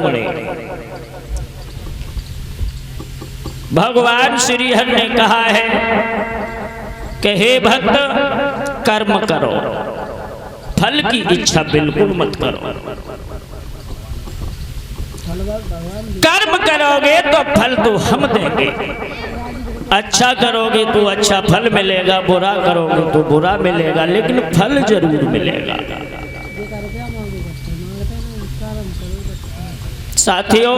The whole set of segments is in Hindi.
कर्मणे। भगवान श्री हरि ने कहा है कि हे भक्त, कर्म करो, फल की इच्छा बिल्कुल मत करो। कर्म करोगे तो फल तो हम देंगे। अच्छा करोगे तो अच्छा फल मिलेगा, बुरा करोगे तो बुरा मिलेगा, लेकिन फल जरूर मिलेगा। साथियों,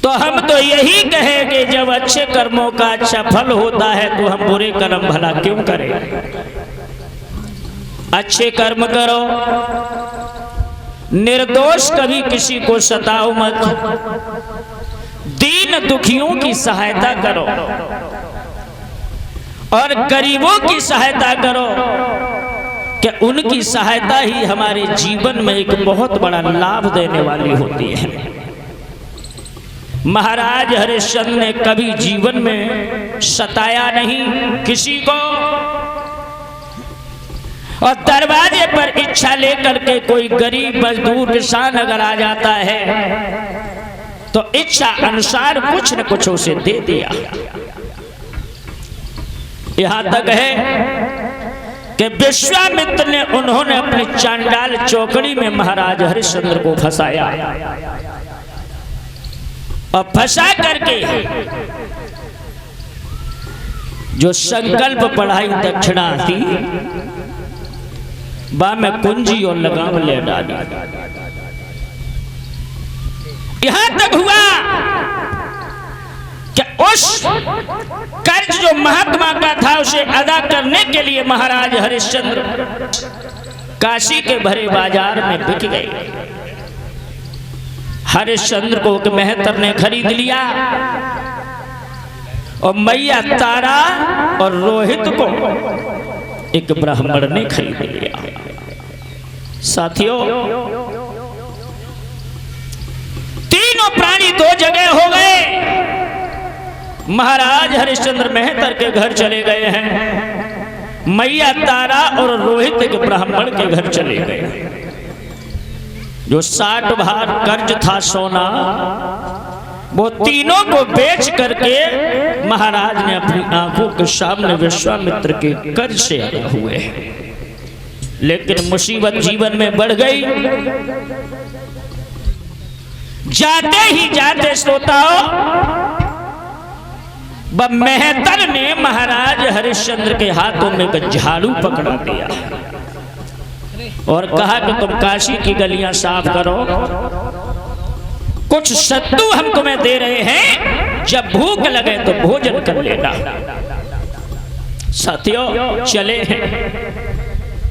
तो हम तो यही कहेंगे, जब अच्छे कर्मों का अच्छा फल होता है तो हम बुरे कर्म भला क्यों करें। अच्छे कर्म करो, निर्दोष कभी किसी को सताओ मत, दीन दुखियों की सहायता करो और गरीबों की सहायता करो, कि उनकी सहायता ही हमारे जीवन में एक बहुत बड़ा लाभ देने वाली होती है। महाराज हरिश्चंद्र ने कभी जीवन में सताया नहीं किसी को, और दरवाजे पर इच्छा लेकर के कोई गरीब मजदूर किसान अगर आ जाता है तो इच्छा अनुसार कुछ न कुछ उसे दे दिया। यहां तक है कि विश्वामित्र ने उन्होंने अपनी चांडाल चौकड़ी में महाराज हरिश्चंद्र को फंसाया, और फंसा करके जो संकल्प पढ़ाई दक्षिणा थी बा में कुंजी और लगाम ले डाली। यहां तक हुआ कि उस कर्ज जो महात्मा का था उसे अदा करने के लिए महाराज हरिश्चंद्र काशी के भरे बाजार में बिक गए। हरिश्चंद्र को एक मेहतर ने खरीद लिया और मैया तारा और रोहित को एक ब्राह्मण ने खरीद लिया। साथियों, तीनों प्राणी दो जगह हो गए। महाराज हरिश्चंद्र मेहतर के घर चले गए हैं, मैया तारा और रोहित के ब्राह्मण के घर चले गए। जो 60 भार कर्ज था सोना, वो तीनों को बेच करके महाराज ने अपनी आंखों के सामने विश्वामित्र के कर्ज से अदा हुए। लेकिन मुसीबत जीवन में बढ़ गई। जाते ही जाते श्रोताओं, मेहतर ने महाराज हरिश्चंद्र के हाथों में एक झाड़ू पकड़ा दिया और कहा कि तुम काशी की गलियां साफ करो, कुछ सत्तू हम तुम्हें दे रहे हैं, जब भूख लगे तो भोजन कर लेना। साथियों, चले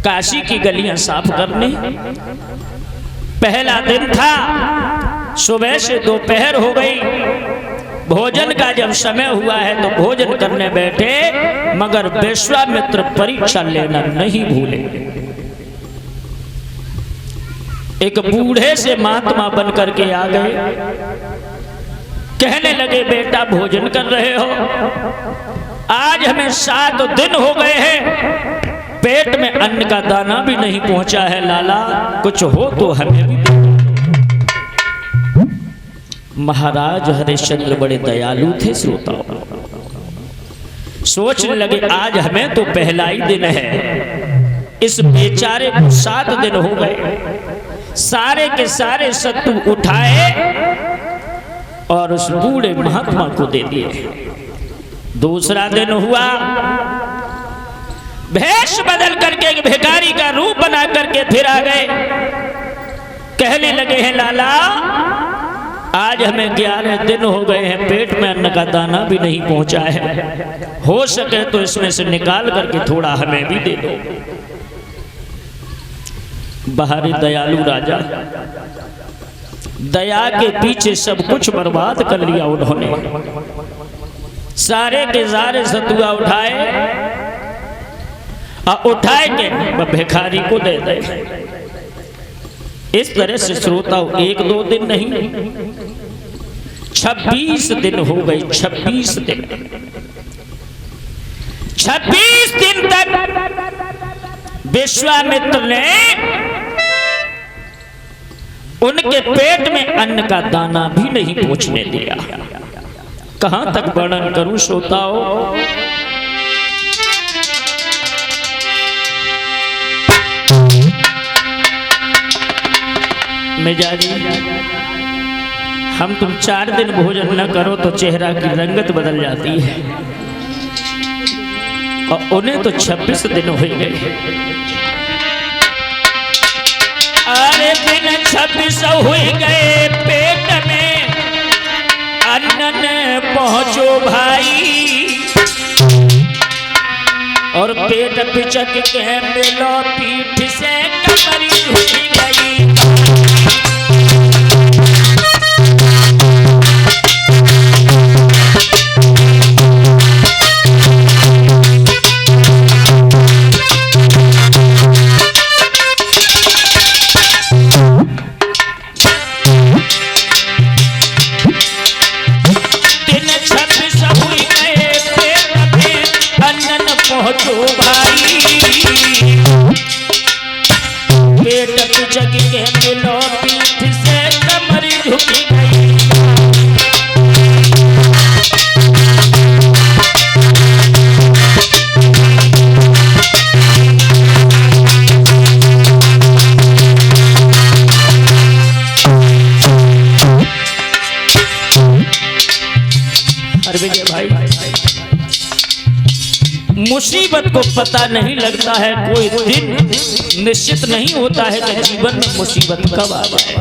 काशी की गलियां साफ करने। पहला दिन था, सुबह से दोपहर हो गई। भोजन का जब समय हुआ है तो भोजन करने बैठे, मगर विश्वामित्र परीक्षा लेना नहीं भूले। एक बूढ़े से महात्मा बन करके आ गए, कहने लगे, बेटा भोजन कर रहे हो, आज हमें 7 दिन हो गए हैं, पेट में अन्न का दाना भी नहीं पहुंचा है, लाला कुछ हो तो हमें भी दे। महाराज हरिश्चंद्र बड़े दयालु थे श्रोताओं, सोचने लगे आज हमें तो पहला ही दिन है, इस बेचारे को 7 दिन हो गए। सारे के सारे सत्तू उठाए और उस बूढ़े महात्मा को दे दिए। दूसरा दिन हुआ, भेष बदल करके एक भिखारी का रूप बना करके फिर आ गए। कहने लगे हैं, लाला आज हमें 11 दिन हो गए हैं, पेट में अन्न का दाना भी नहीं पहुंचा है, हो सके तो इसमें से निकाल करके थोड़ा हमें भी दे दो। बाहरी दयालु राजा, दया के पीछे सब कुछ बर्बाद कर लिया उन्होंने। सारे के सारे सतुआ उठाए और उठाए के भिखारी को दे दे। इस तरह से श्रोताओं 1-2 दिन नहीं, 26 दिन हो गए। 26 दिन 26 दिन तक विश्वामित्र ने उनके पेट में अन्न का दाना भी नहीं पहुंचने दिया। कहां तक वर्णन करूं श्रोताओं। मिजाजी, हम तुम 4 दिन भोजन न करो तो चेहरा की रंगत बदल जाती है, और उन्हें तो 26 दिन हो गए। अरे दिन 26 हो गए, पेट में अन्न न पहुंचो भाई, और पेट पिचक के मिलो पीठ से कमर झुक गई। पहुंचो भाई, पेट पिचक के मिलो पीठ से कमर झुक गई। अरे भाई, मुसीबत को पता नहीं लगता है, कोई दिन निश्चित नहीं होता है कि जीवन में मुसीबत कब आ जाए।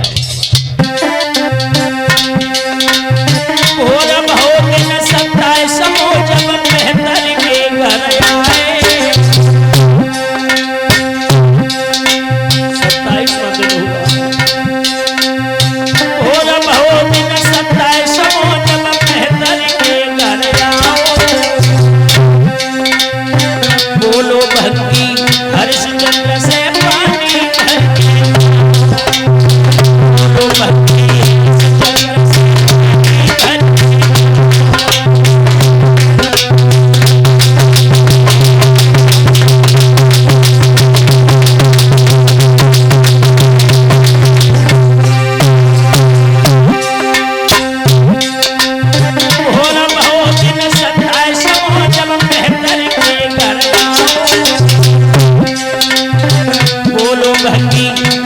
जब हो दिन 27 जब मेहतर के घर आए, 27 दिन हुआ। जब हो दिन 27 जब मेहतर के घर आओ, बोलो भक्ति हरिश्चंद्र से पानी भरके, बोलो भक्ति हरिश्चंद्र से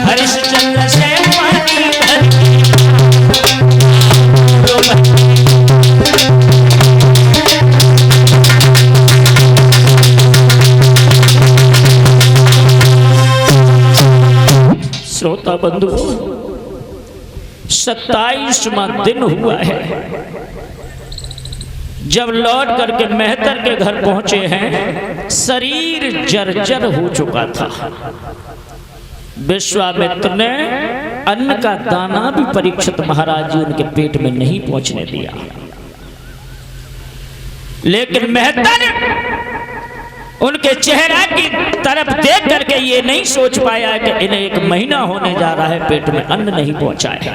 हरिश्चंद्र से पानी भरके, श्रोता बंधु, 27वां दिन हुआ है जब लौट करके मेहतर के घर पहुंचे हैं। शरीर जर्जर हो चुका था। विश्वामित्र ने अन्न का दाना भी परीक्षित महाराज जी उनके पेट में नहीं पहुंचने दिया, लेकिन मेहतर उनके चेहरा की तरफ देख करके ये नहीं सोच पाया कि इन्हें 1 महीना होने जा रहा है, पेट में अन्न नहीं पहुंचा है,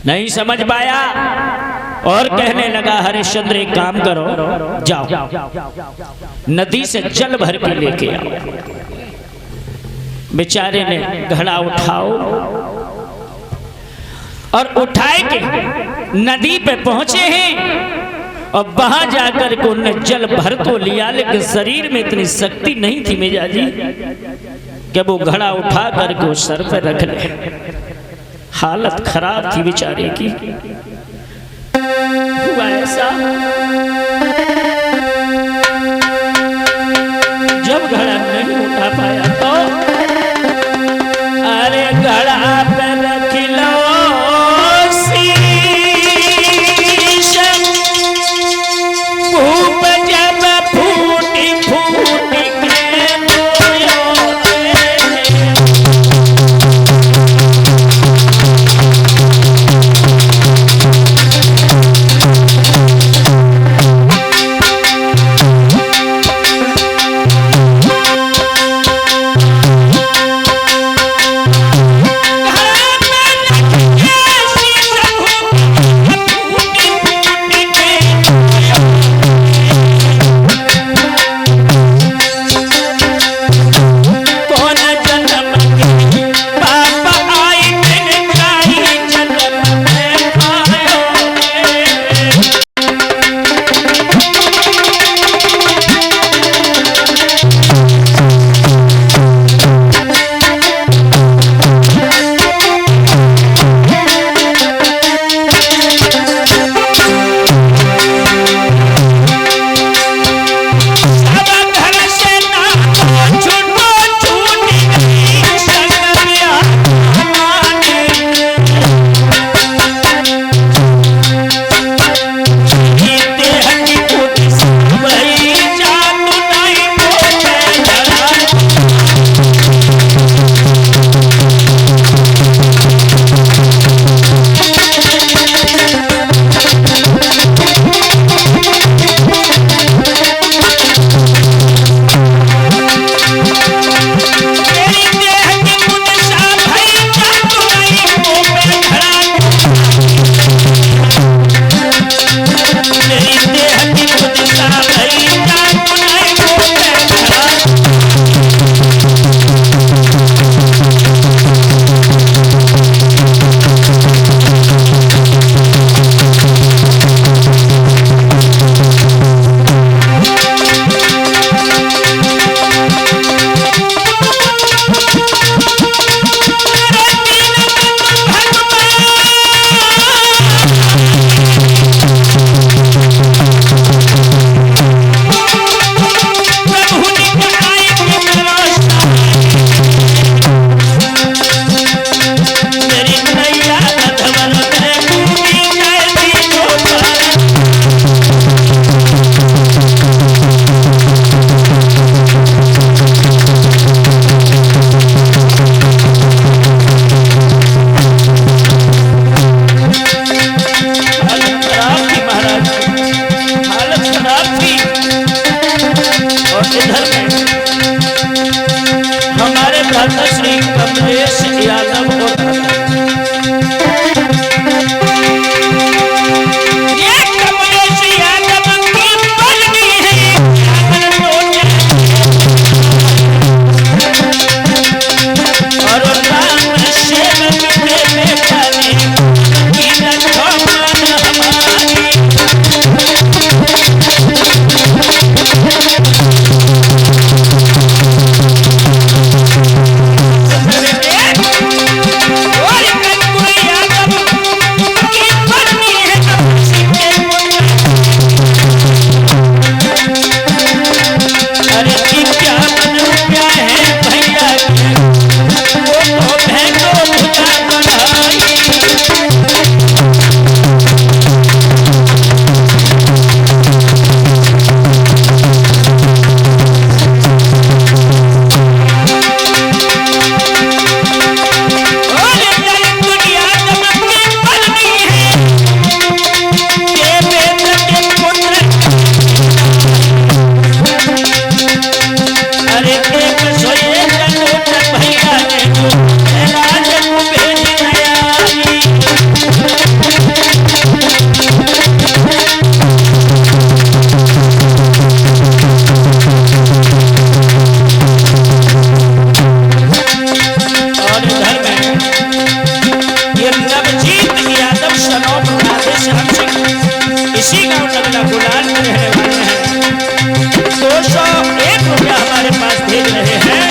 नहीं समझ पाया, और कहने लगा हरिश्चंद्र एक काम करो, जाओ नदी से जल भर के लेके आओ। बेचारे ने घड़ा उठाओ, और उठाए के नदी पे पहुंचे हैं, और वहां जाकर के उन्हें जल भर तो लिया, लेकिन शरीर में इतनी शक्ति नहीं थी मिजाजी कि वो घड़ा उठा करके उस सर पे रख ले। हालत खराब थी बेचारे की। हुआ ऐसा, जब घड़ा नहीं उठा पाया तो अरे घड़ा पे रख लो भूप जब फूटी फूटी के ये नवजीत यादव सनोप राधेश हम सिंह इसी गांव नगला गुलाल में रहने वाले हैं। 201 रुपया हमारे पास भेज रहे हैं।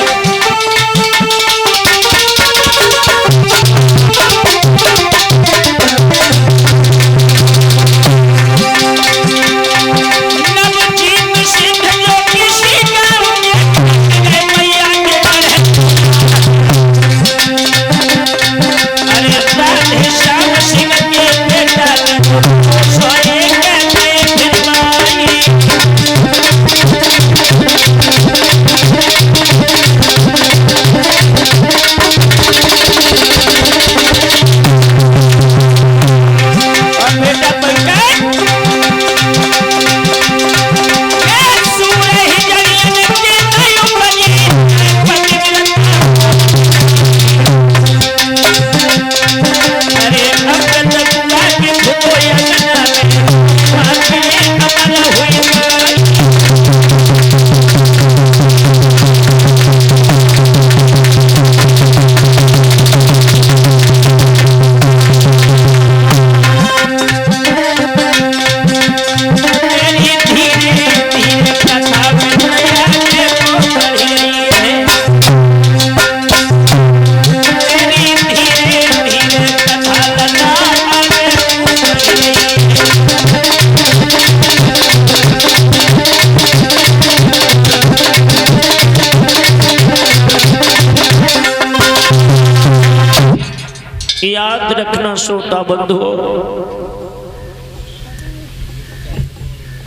याद रखना श्रोता बंधुओं,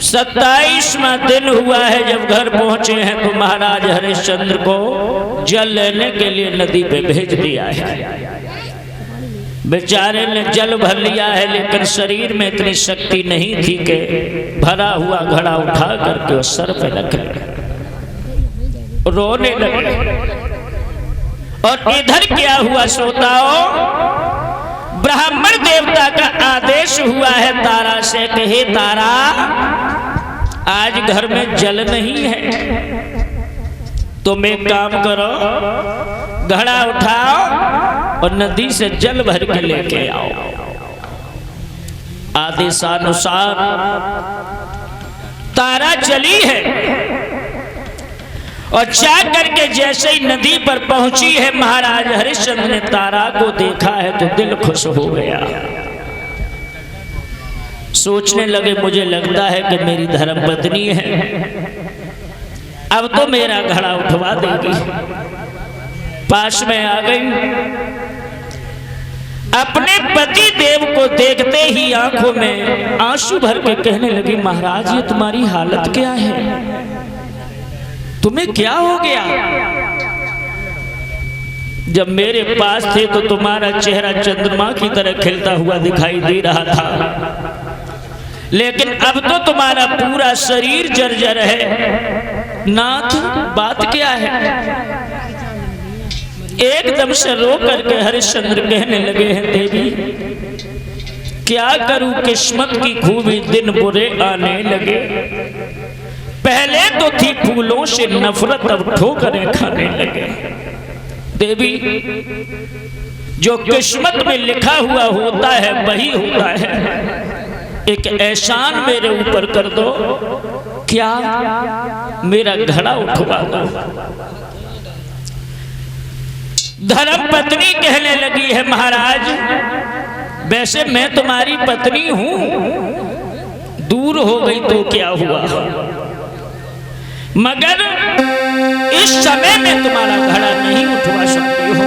27वां दिन हुआ है जब घर पहुंचे हैं तो महाराज हरिश्चंद्र को जल लेने के लिए नदी पे भेज दिया है। बेचारे ने जल भर लिया है लेकिन शरीर में इतनी शक्ति नहीं थी कि भरा हुआ घड़ा उठा करके वो सर पे रख लिया, रोने लगे। और इधर क्या हुआ श्रोताओं, ब्राह्मण देवता का आदेश हुआ है तारा से कि हे तारा, आज घर में जल नहीं है, तुम एक काम करो, घड़ा उठाओ और नदी से जल भर के लेके आओ। आदेशानुसार तारा चली है और जा करके जैसे ही नदी पर पहुंची है, महाराज हरिश्चंद्र ने तारा को देखा है तो दिल खुश हो गया। सोचने लगे मुझे लगता है कि मेरी धर्मपत्नी है, अब तो मेरा घड़ा उठवा देगी। पास में आ गई, अपने पति देव को देखते ही आंखों में आंसू भर के कहने लगी, महाराज ये तुम्हारी हालत क्या है, तुम्हें क्या हो गया? जब मेरे पास थे तो तुम्हारा चेहरा चंद्रमा की तरह खिलता हुआ दिखाई दे रहा था, लेकिन अब तो तुम्हारा पूरा शरीर जर्जर है। नाथ बात क्या है? एकदम से रो करके हरिश्चंद्र कहने लगे हैं, देवी क्या करूं, किस्मत की खूबी दिन बुरे आने लगे। पहले तो थी फूलों से नफरत, अब ठोकरें खाने लगे। देवी जो किस्मत में लिखा हुआ होता है वही होता है, एक एहसान मेरे ऊपर कर दो, क्या मेरा घड़ा उठवा दो। धर्मपत्नी कहने लगी है, महाराज वैसे मैं तुम्हारी पत्नी हूं, दूर हो गई तो क्या हुआ, मगर इस समय में तुम्हारा घड़ा नहीं उठवा सकती हो।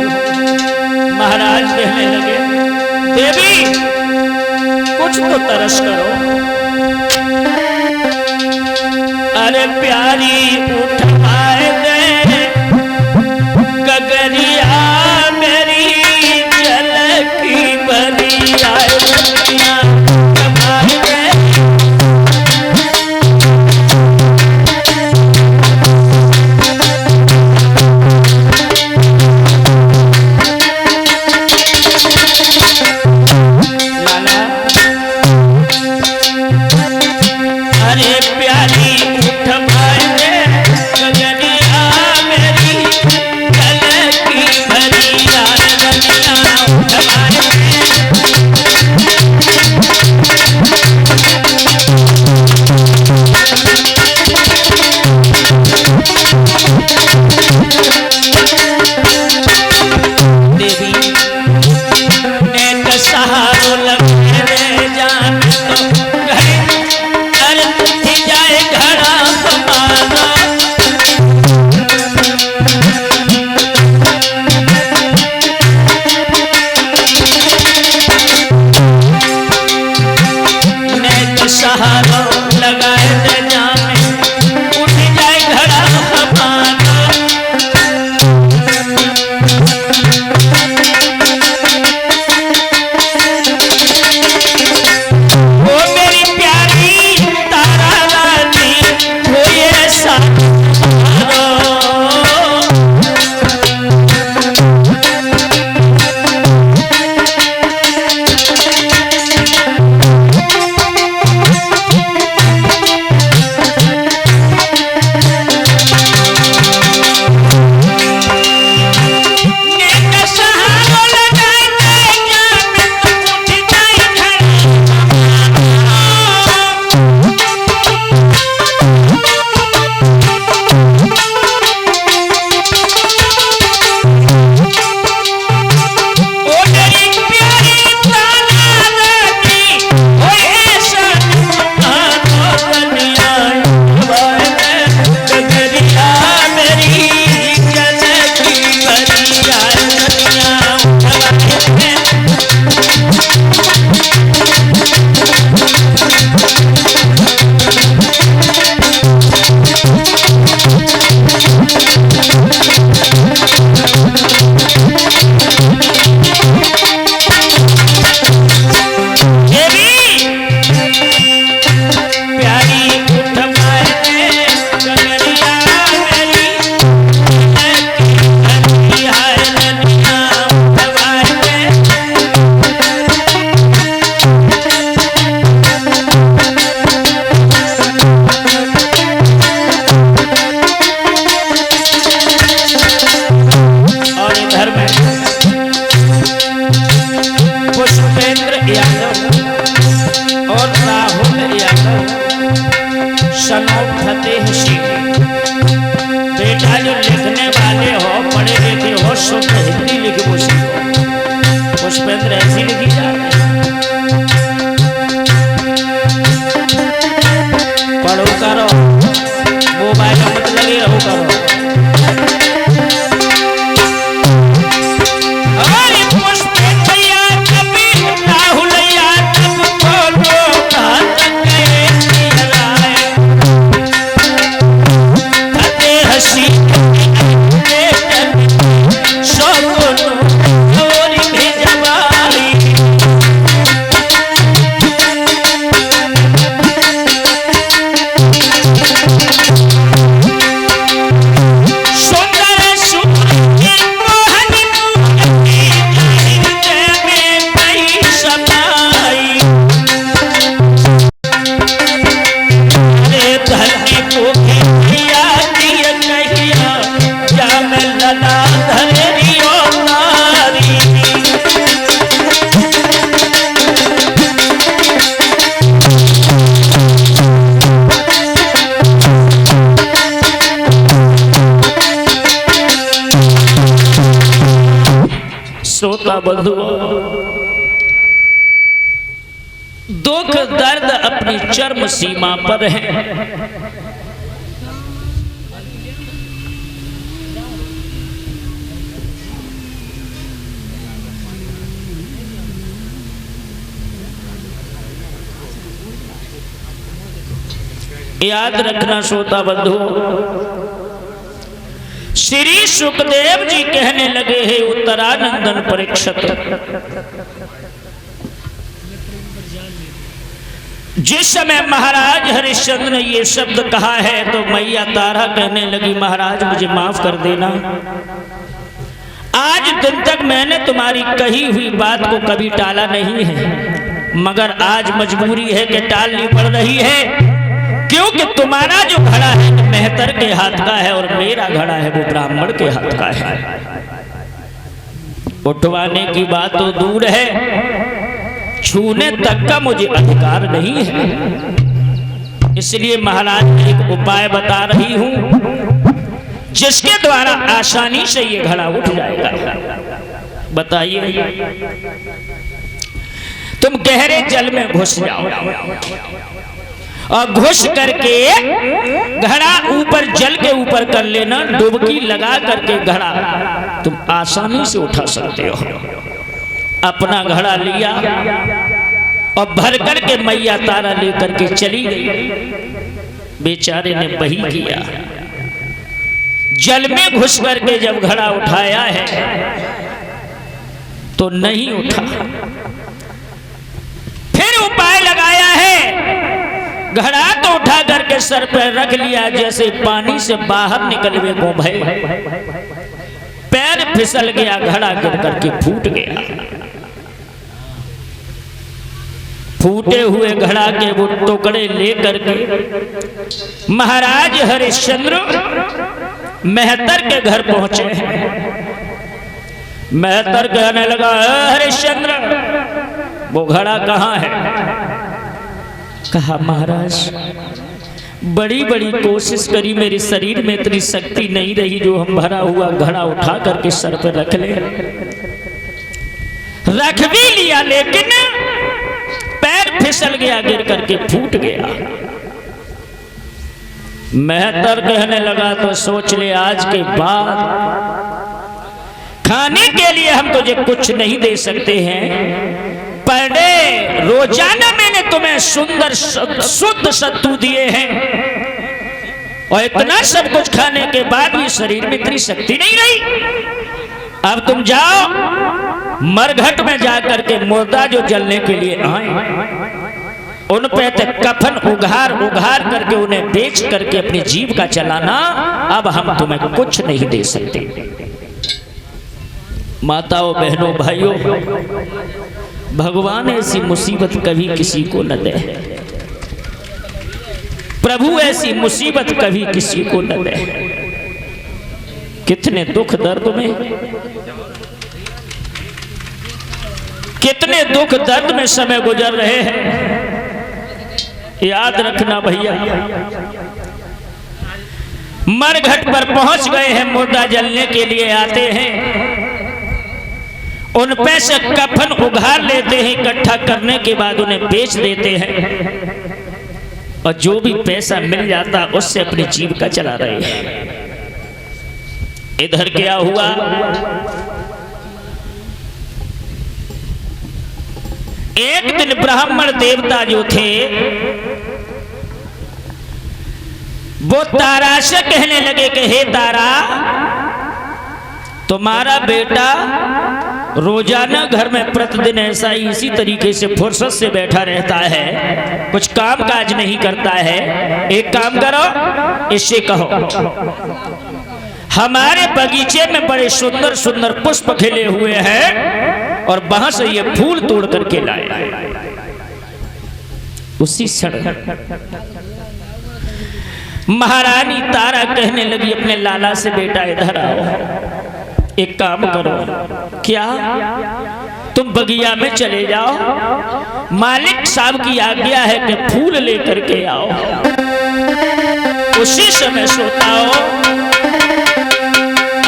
महाराज कहने लगे, देवी कुछ तो तरस करो। अरे प्यारी उठवाए दे गगरिया मेरी जल की भरी आए। अरे प्यारी उठ भाई सहारो लगे रे जान तो घर उठ जाए घड़ा हमारा। नेक सहारो लगाए रे जान उठ जाए घड़ा हमारा। वो मेरी प्यारी तारा रानी वो ये सहारो। नेक सहारो लगाए रे जान उठ जाए घड़ा ओ मेरी प्यारी तारा रानी ओ ऐसा सहारो दुनिया गगरिया मेरी जनकी बरिया दुनिया देवी प्यारी उठ मारे गगरिया मेरी जनकी बरिया दुनिया और इधर में पुष्पेंद्र यादव और राहुल यादव सनोट फतेह सिंह। बेटा जो लिखने वाले हो पढ़े लिखे हो शुद्ध हिंदी लिख मुझको पुष्पेंद्र ऐसी लिखी जाती है। पढ़ो करो मोबाइल में मत लगे रहो करो। अरे पुष्पेंद्र यादव राहुल यादव बोलो बात के सिराए फतेह सिंह सोनो और भेजवाई। सुंदर सुंदर मोहनी मूर्ति में कई समाई। अरे धरनी को खिया दिया कहिया जा मैं लला धरियो नारी। श्रोता बंधु दुख दर्द अपनी चरम सीमा पर है। याद रखना श्रोता बंधु श्री सुखदेव जी कहने लगे हैं उत्तरानंदन परीक्षित जिस समय महाराज हरिश्चंद्र ने ये शब्द कहा है तो मैया तारा कहने लगी महाराज मुझे माफ कर देना। आज दिन तक मैंने तुम्हारी कही हुई बात को कभी टाला नहीं है मगर आज मजबूरी है कि टालनी पड़ रही है क्योंकि तुम्हारा जो घड़ा है मेहतर के हाथ का है और मेरा घड़ा है वो ब्राह्मण के हाथ का है। उठवाने की बात तो दूर है छूने तक का मुझे अधिकार नहीं है। इसलिए महाराज एक उपाय बता रही हूं जिसके द्वारा आसानी से ये घड़ा उठ जाएगा। बताइए तुम गहरे जल में घुस जाओ और घुस करके घड़ा ऊपर जल के ऊपर कर लेना, डुबकी लगा करके घड़ा तुम आसानी से उठा सकते हो। अपना घड़ा लिया और भर करके मैया तारा लेकर के चली गई। बेचारे ने वही किया, जल में घुस करके जब घड़ा उठाया है तो नहीं उठा। फिर उपाय लगाया है, घड़ा तो उठा करके सर पर रख लिया, जैसे पानी से बाहर निकलवे को भय, पैर फिसल गया, घड़ा गिर करके फूट गया। फूटे हुए घड़ा के वो टुकड़े लेकर के महाराज हरिश्चंद्र मेहतर के घर पहुंचे। मेहतर कहने लगा, हरिश्चंद्र वो घड़ा कहाँ है? कहा, महाराज बड़ी बड़ी कोशिश करी, मेरे शरीर में इतनी शक्ति नहीं रही जो हम भरा हुआ घड़ा उठा करके सर पर रख ले। रख भी लिया लेकिन पैर फिसल गया, गिर करके फूट गया। मेहतर कहने लगा, तो सोच ले आज के बाद खाने के लिए हम तुझे कुछ नहीं दे सकते हैं, पर डे रोजाना मैंने तुम्हें सुंदर शुद्ध सत्तू दिए हैं और इतना सब कुछ खाने के बाद भी शरीर में इतनी शक्ति नहीं रही। अब तुम जाओ मरघट में जाकर के मुर्दा जो जलने के लिए आए उन पे कफन उघार उघार करके उन्हें बेच करके अपनी जीव का चलाना। अब हम तुम्हें कुछ नहीं दे सकते। माताओं, बहनों, भाइयों, भगवान ऐसी मुसीबत कभी किसी को न दे। प्रभु ऐसी मुसीबत कभी किसी को न दे। कितने दुख दर्द में, कितने दुख दर्द में समय गुजर रहे हैं। याद रखना भैया, मरघट पर पहुंच गए हैं, मुर्दा जलने के लिए आते हैं, उन पैसे कफन उघार लेते हैं, इकट्ठा करने के बाद उन्हें बेच देते हैं और जो भी पैसा मिल जाता उससे अपनी जीविका चला रहे हैं। इधर क्या हुआ, एक दिन ब्राह्मण देवता जो थे वो तारा से कहने लगे कि हे तारा, तुम्हारा बेटा रोजाना घर में प्रतिदिन ऐसा ही इसी तरीके से फुर्सत से बैठा रहता है, कुछ काम काज नहीं करता है। एक काम करो, इससे कहो हमारे बगीचे में बड़े सुंदर सुंदर पुष्प खिले हुए हैं और वहां से ये फूल तोड़ करके लाए। उसी क्षण महारानी तारा कहने लगी अपने लाला से, बेटा इधर आओ, एक काम करो, क्या तुम बगिया में चले जाओ, मालिक साहब की आज्ञा है कि फूल लेकर के आओ। उसी समय सोता हो,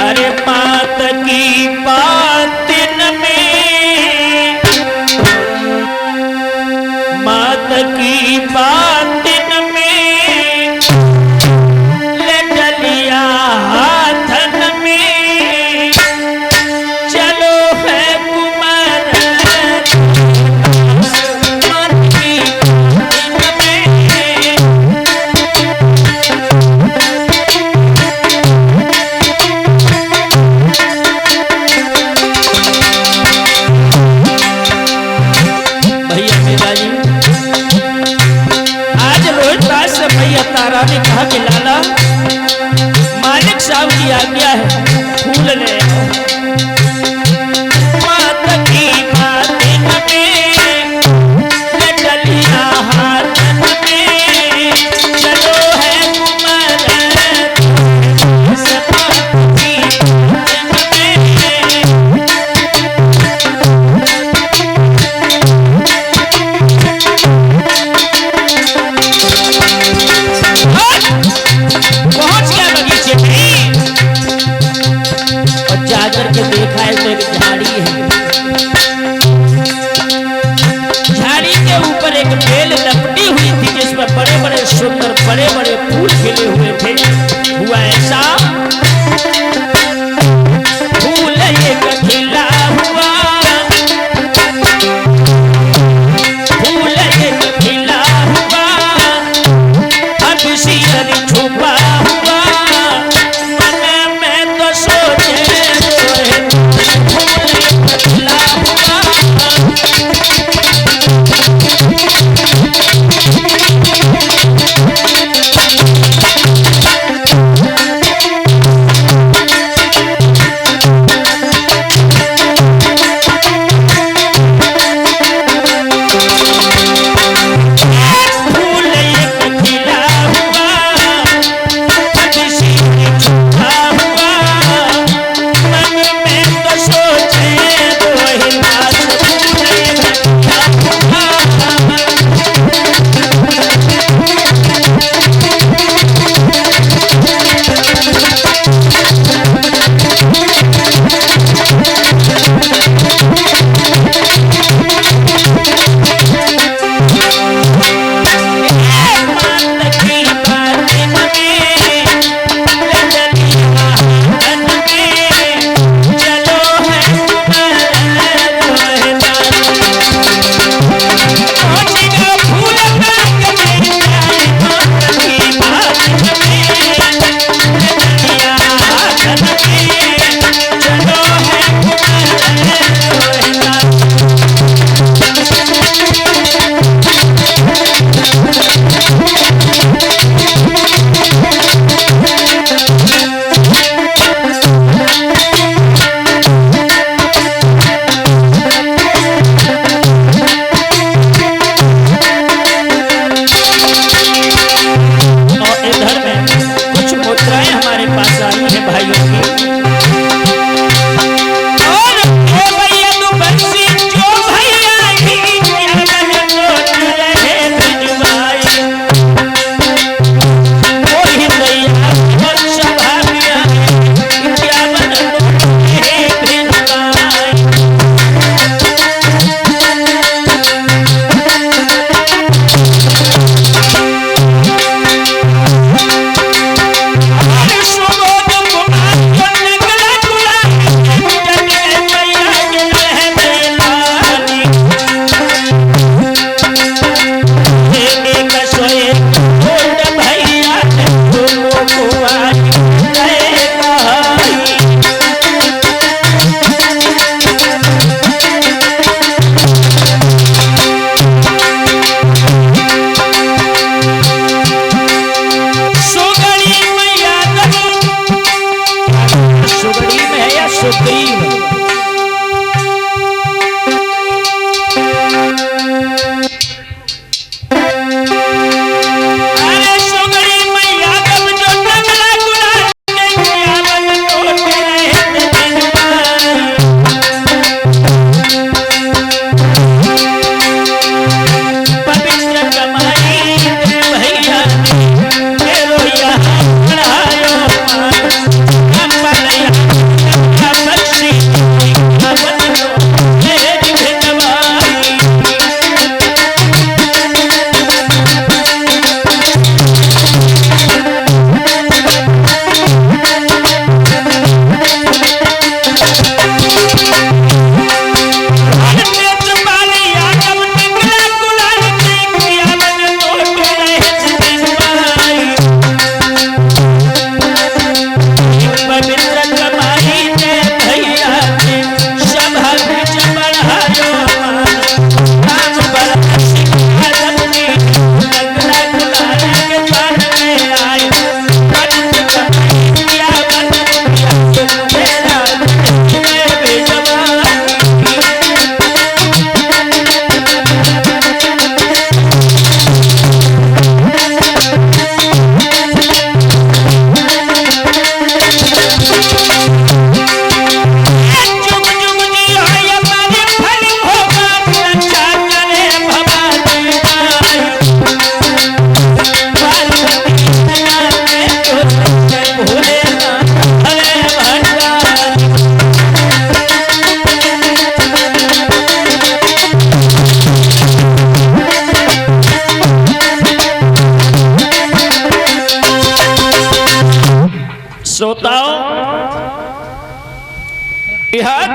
अरे मात की बातिन में, मात की बातिन में ले डलिया हाथन में, चलो है कुमार मात की बातिन में। तारा ने कहा कि लाला, मालिक साहब की आज्ञा है, फूल ले आओ। मात की बातिन में ले डलिया हाथन में, चलो है कुमार से मात की बातिन में। पहुंच गया बगीचे में और जाकर के बड़े बड़े फूल खिले हुए थे। हुआ ऐसा, फूल एक खिला हुआ, फूल एक खिला हुआ, अब सियर छुपा हुआ, मन में तो सोचे फूल एक खिला हुआ।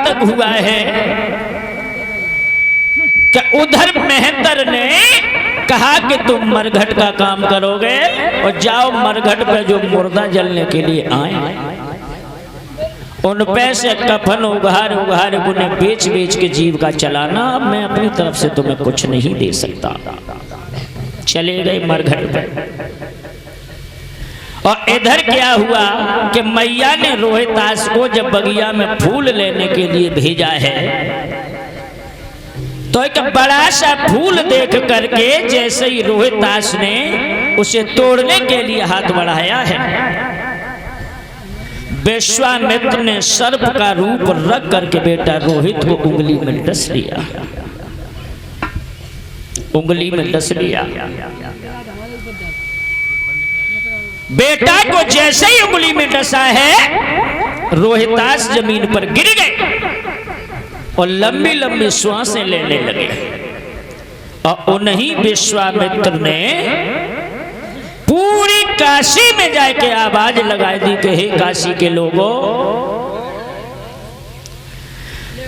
तक हुआ है कि उधर मेहतर ने कहा कि तुम मरघट का काम करोगे और जाओ मरघट पे जो मुर्दा जलने के लिए आए उन पैसे कफन उघार उघार उन्हें बेच बेच के जीव का चलाना। मैं अपनी तरफ से तुम्हें कुछ नहीं दे सकता। चले गए मरघट पे। और इधर क्या हुआ कि मैया ने रोहितास को जब बगिया में फूल लेने के लिए भेजा है तो एक बड़ा सा फूल देख करके जैसे ही रोहितास ने उसे तोड़ने के लिए हाथ बढ़ाया है, विश्वामित्र ने सर्प का रूप रख करके बेटा रोहित को उंगली में डस लिया, उंगली में डस लिया। बेटा को जैसे ही उंगली में डसा है रोहितास जमीन पर गिर गए और लंबी लंबी श्वासें लेने लगे। और उन्हीं विश्वामित्र ने पूरी काशी में जाके आवाज लगाई दी कि हे काशी के लोगों,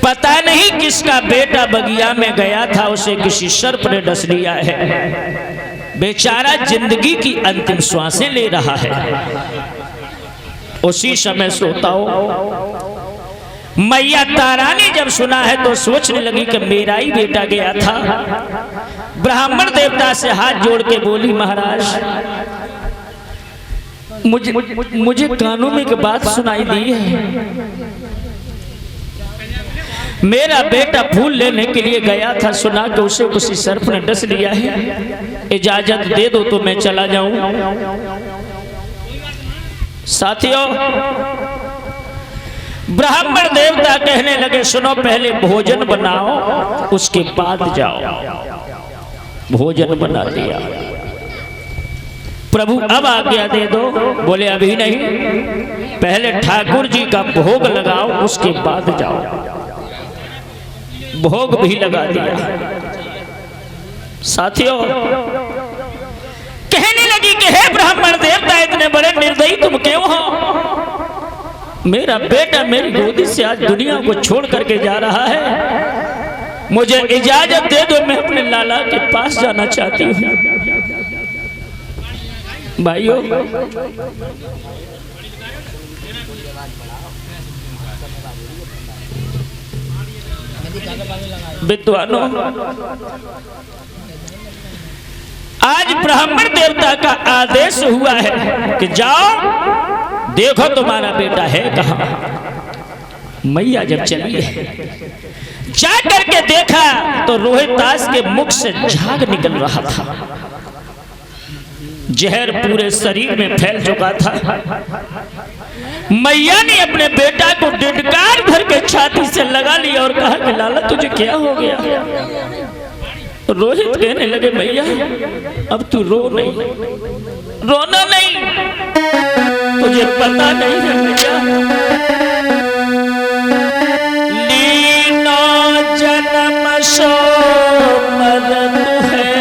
पता नहीं किसका बेटा बगिया में गया था, उसे किसी सर्प ने डस लिया है, बेचारा जिंदगी की अंतिम श्वासें ले रहा है। उसी समय सोता हो मैया तारा ने जब सुना है तो सोचने लगी कि मेरा ही बेटा गया था। ब्राह्मण देवता से हाथ जोड़ के बोली, महाराज मुझे कानों में एक बात सुनाई दी है, मेरा बेटा फूल लेने के लिए गया था, सुना कि उसे किसी सर्प ने डस लिया है, इजाजत दे दो तो मैं चला जाऊं। साथियों, ब्राह्मण देवता कहने लगे सुनो, पहले भोजन बनाओ उसके बाद जाओ। भोजन बना दिया। प्रभु अब आज्ञा दे दो। बोले अभी नहीं, पहले ठाकुर जी का भोग लगाओ उसके बाद जाओ। भोग भी लगा दिया। साथियों, कहने लगी कि हे ब्राह्मण देवता, इतने बड़े निर्दयी तुम क्यों हो? मेरा बेटा मेरी गोदी से आज दुनिया को छोड़ करके जा रहा है, मुझे इजाजत दे दो, मैं अपने लाला के पास जाना चाहती हूँ। भाइयों, विद्वानों, आज ब्राह्मण देवता का आदेश हुआ है कि जाओ देखो तुम्हारा बेटा है कहां। मैया जब चली है, जा करके देखा तो रोहितास के मुख से झाग निकल रहा था, जहर पूरे शरीर में फैल चुका था। मैया ने अपने बेटा को डिडकार भर के छाती से लगा लिया और कहा कि लाला तुझे क्या हो गया? रोहित कहने लगे मैया अब तू रो नहीं, रोना नहीं, तुझे पता नहीं है मैया, लीनो जन्म सो मरत है,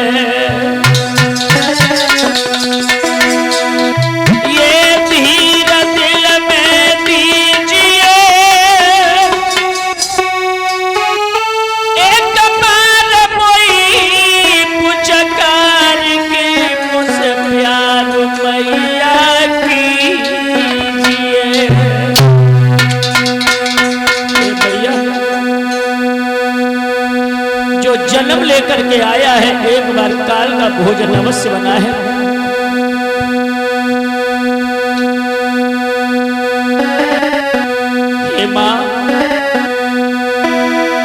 ये धीर दिल में दीजिए, एक बार मोई पुचकार के मुझसे प्यार मैया जन्म लेकर के आया है, एक बार काल का भोजन अवश्य बना है। हे माँ,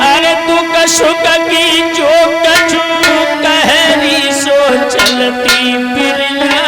अरे तू कशुक की जो कछु कहरी सो चलती बिरला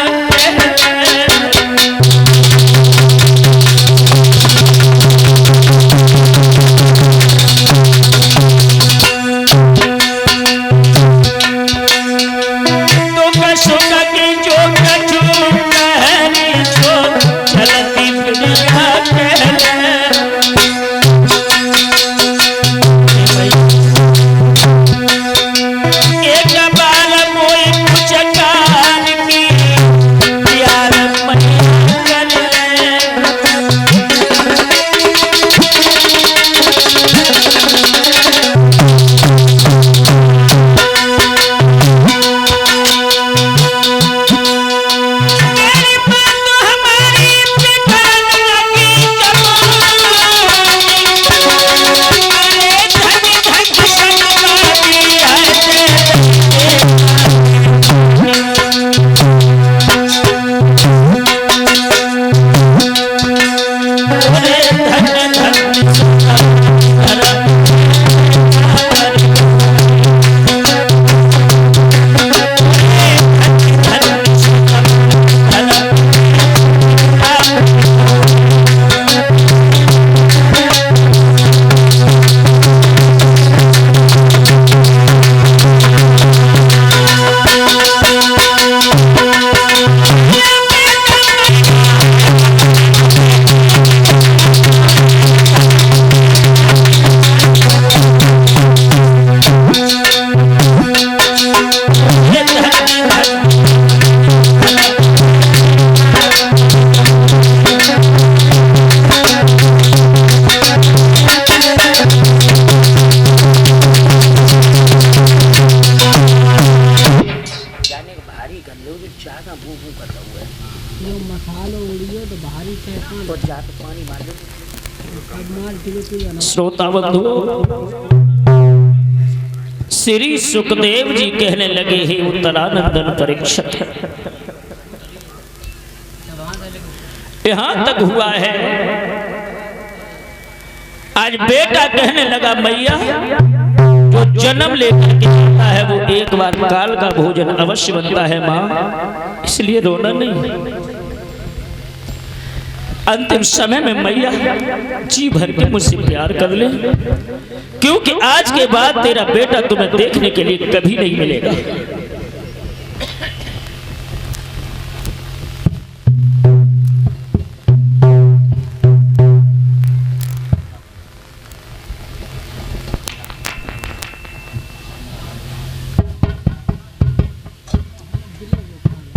मसालो उड़ियो तो भारी तो जात पानी मार श्रोता बंधु, श्री सुखदेव जी कहने लगे हे उत्तरानंदन परीक्षित, यहां तक हुआ है। आज बेटा कहने लगा मैया जो जन्म लेकर के आता है वो एक बार काल का भोजन अवश्य बनता है मां, इसलिए रोना नहीं। अंतिम समय में मैया जी भर के मुझसे प्यार कर ले, क्योंकि आज के बाद तेरा बेटा तुम्हें देखने के लिए कभी नहीं मिलेगा।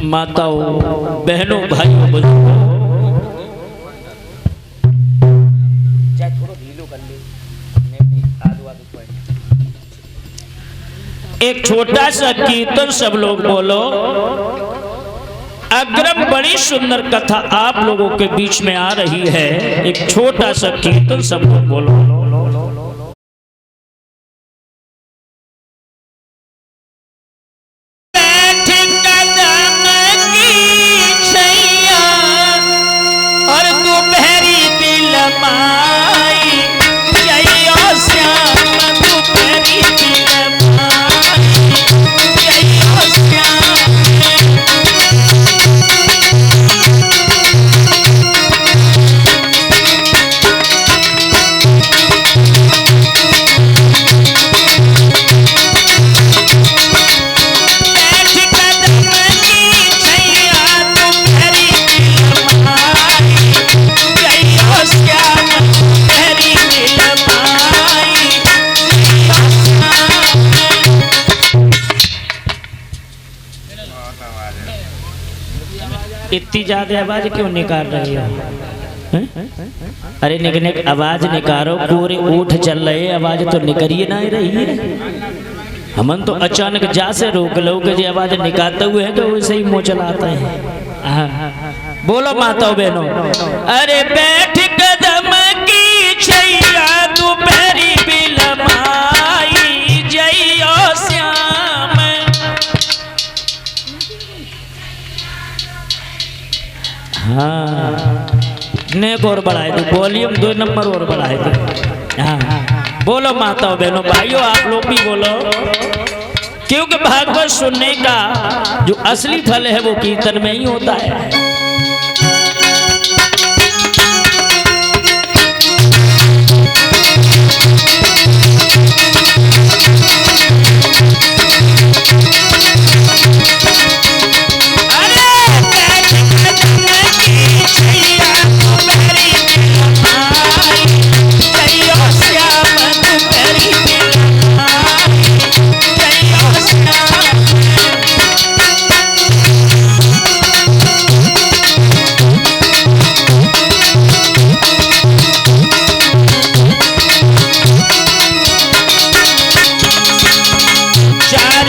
माताओं, बहनों, भाइयों, बुजुर्गों, एक छोटा सा कीर्तन सब लोग बोलो। अग्रम बड़ी सुंदर कथा आप लोगों के बीच में आ रही है, एक छोटा सा कीर्तन सब लोग बोलो। इतनी ज्यादा आवाज क्यों निकाल रही हो? अरे निक आवाज निकालो, पूरे ऊँट चल रहे, आवाज तो निकल ही ना रही है। हमन तो अचानक जा से रोक लो कि आवाज निकालते हुए है तो वैसे ही मुँह चलाता है। बोलो माताओं बहनों, अरे बैठ कदम की छैया दोपहरी बिलमाई जइयो श्याम। हाँ, नेक और बढ़ाए थे, वॉल्यूम 2 नंबर और बढ़ाए थे। हाँ, बोलो माताओं बहनों भाइयों, आप लोग भी बोलो, क्योंकि भागवत सुनने का जो असली फल है वो कीर्तन में ही होता है। चार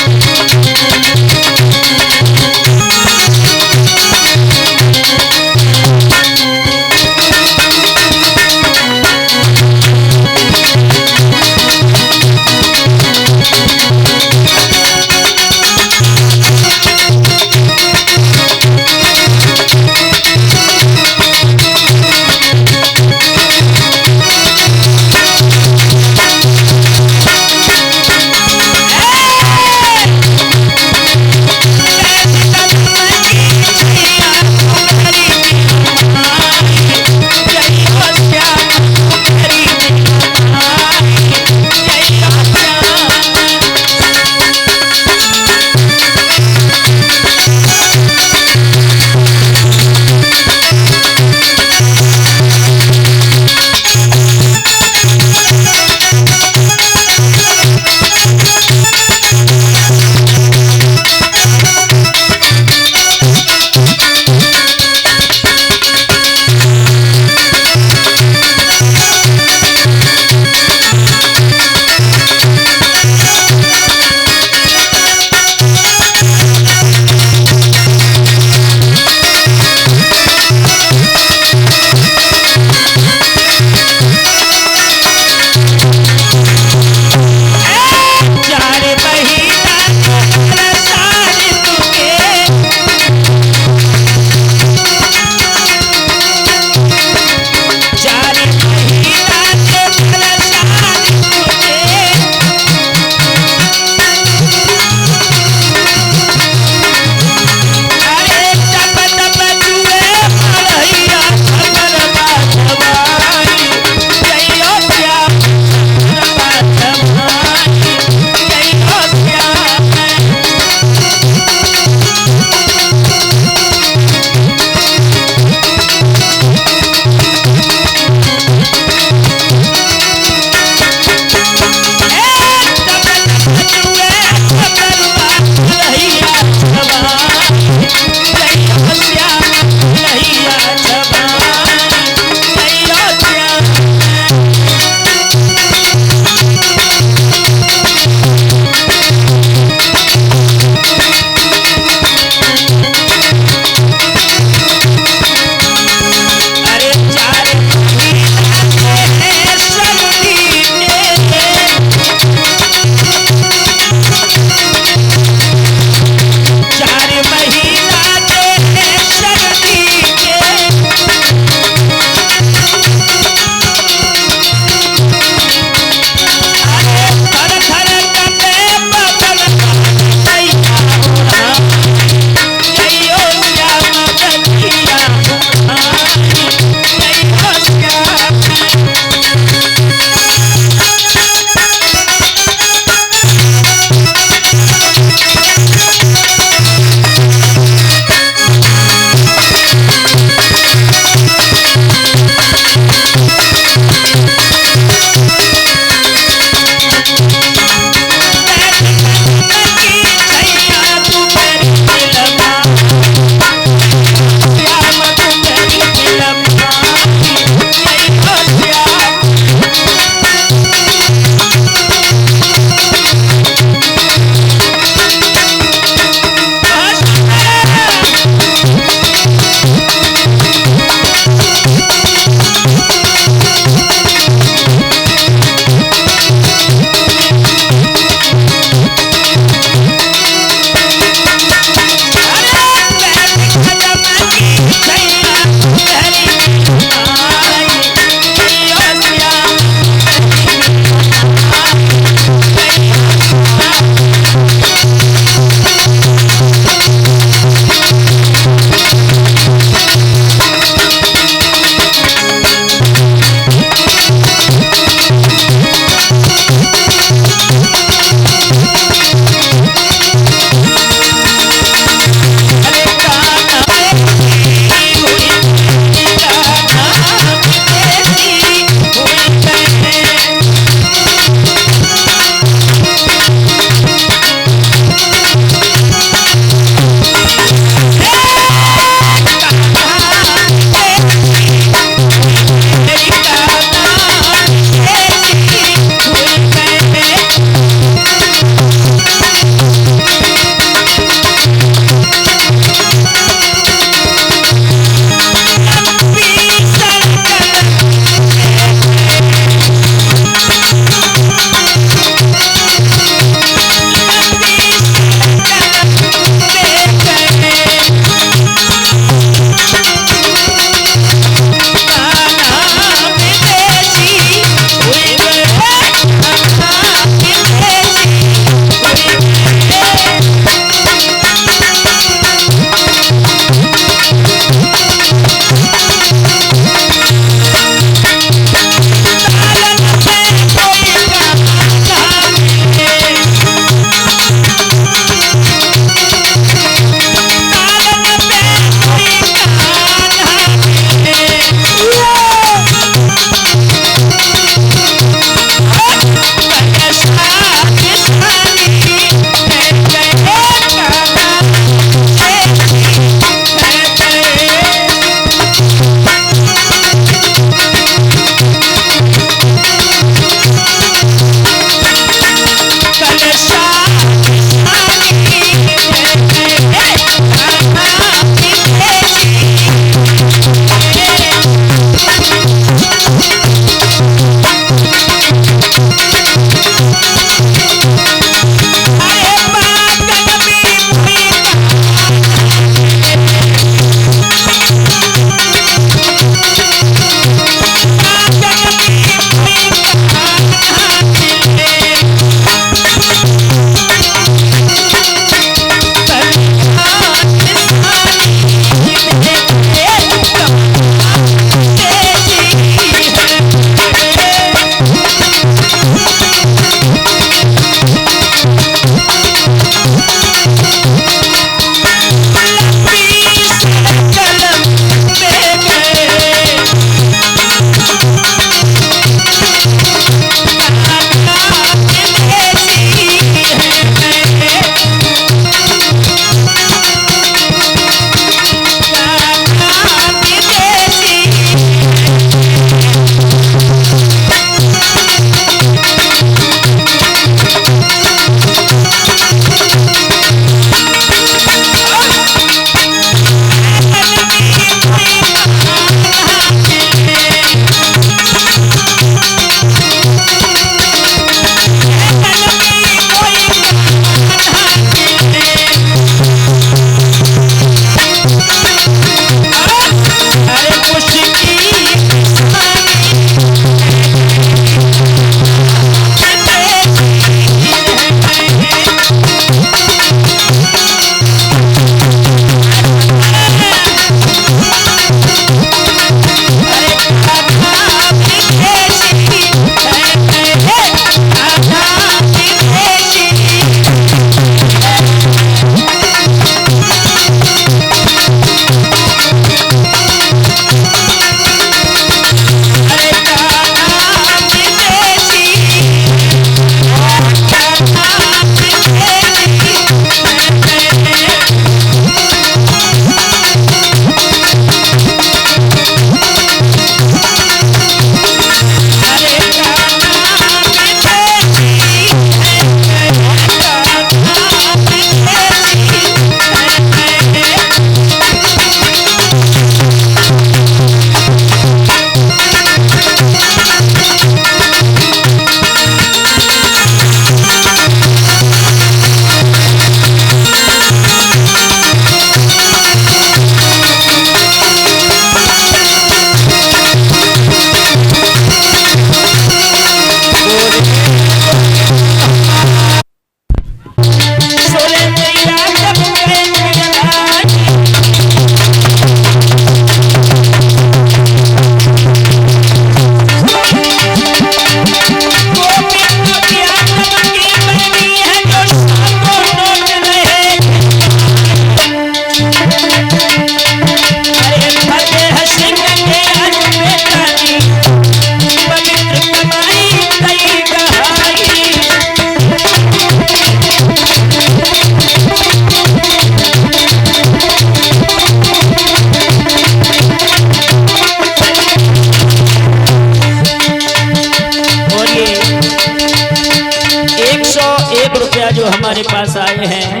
जो हमारे पास आए हैं,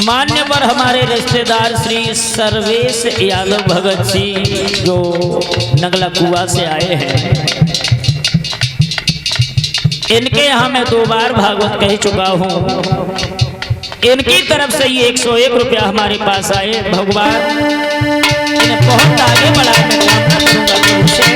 मान्यवर हमारे रिश्तेदार श्री सर्वेश यादव भगत सिंह जो नगला कुआ से आए हैं। इनके यहाँ मैं 2 बार भागवत कह चुका हूँ। इनकी तरफ से ये 101 रुपया हमारे पास आए। भगवान इन्हें बहुत आगे बढ़ाए, मैं कामना करूंगा कि उनसे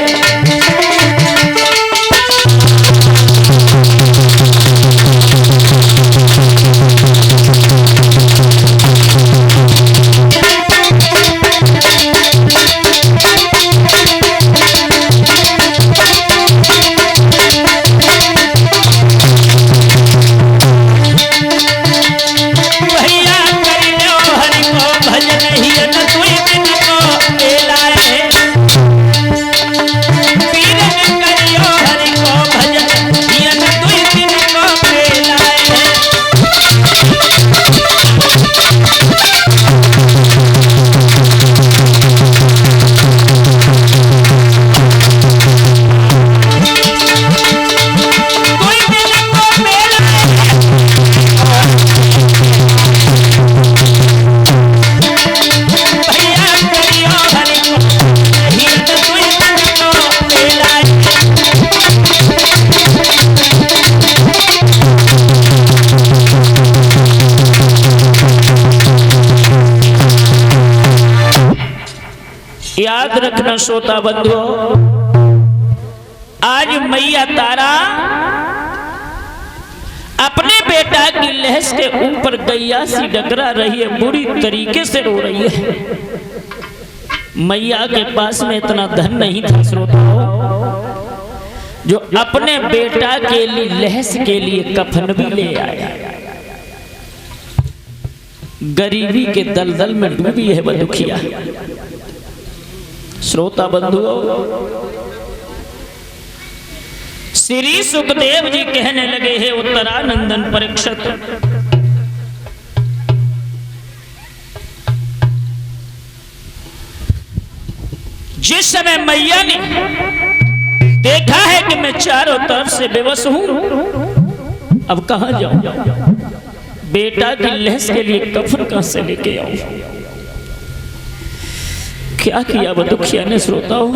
याद रखना श्रोता बंधुओं, आज मैया तारा अपने बेटा की लहस के ऊपर गैया सी डगरा रही है, बुरी तरीके से रो रही है। मैया के पास में इतना धन नहीं था श्रोताओं जो अपने बेटा के लिए लहस के लिए कफन भी ले आया। गरीबी के दलदल में डूबी है बदुखिया। श्रोता बंधुओं, श्री सुखदेव जी कहने लगे हैं उत्तरानंदन परीक्षित, जिस समय मैया ने देखा है कि मैं चारों तरफ से बेबस हूं, अब कहां जाऊं, बेटा की लहस के लिए कफन कहां से लेके आऊं। क्या किया बदुखिया ने श्रोताओं,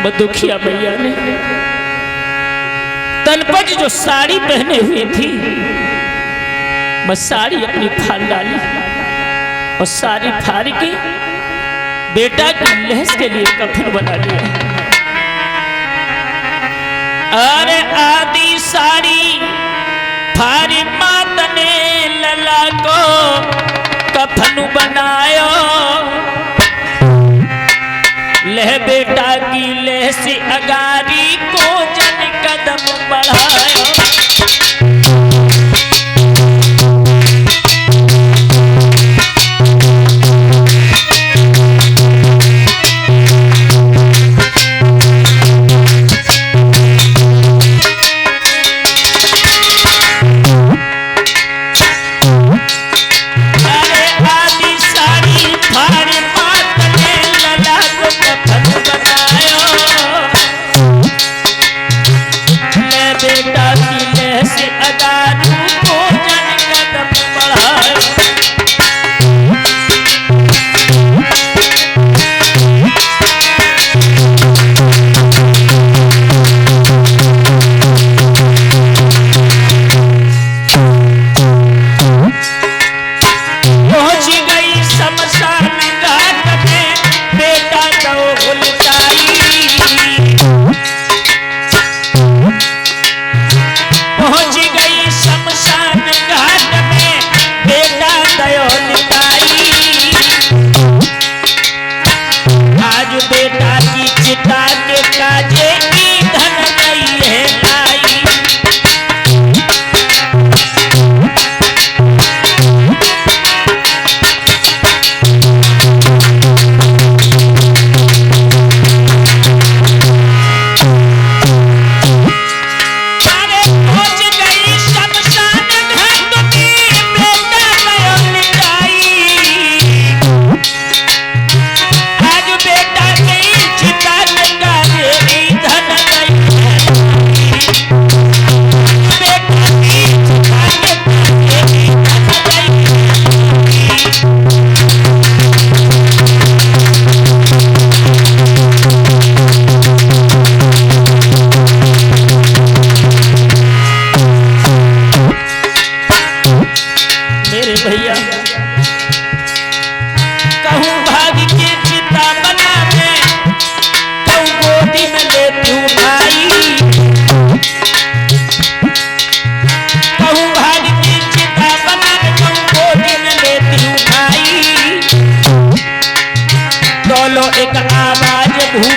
बदुखिया भैया ने तलपज जो साड़ी पहने हुई थी, बस साड़ी अपनी फाड़ डाली और साड़ी फाड़ के बेटा की लहस के लिए कफन बना लिया। अरे आदि साड़ी फारी मात ने लला को कफन बनायो, लह बेटा की लहस अगारी को जन कदम बढ़ायो।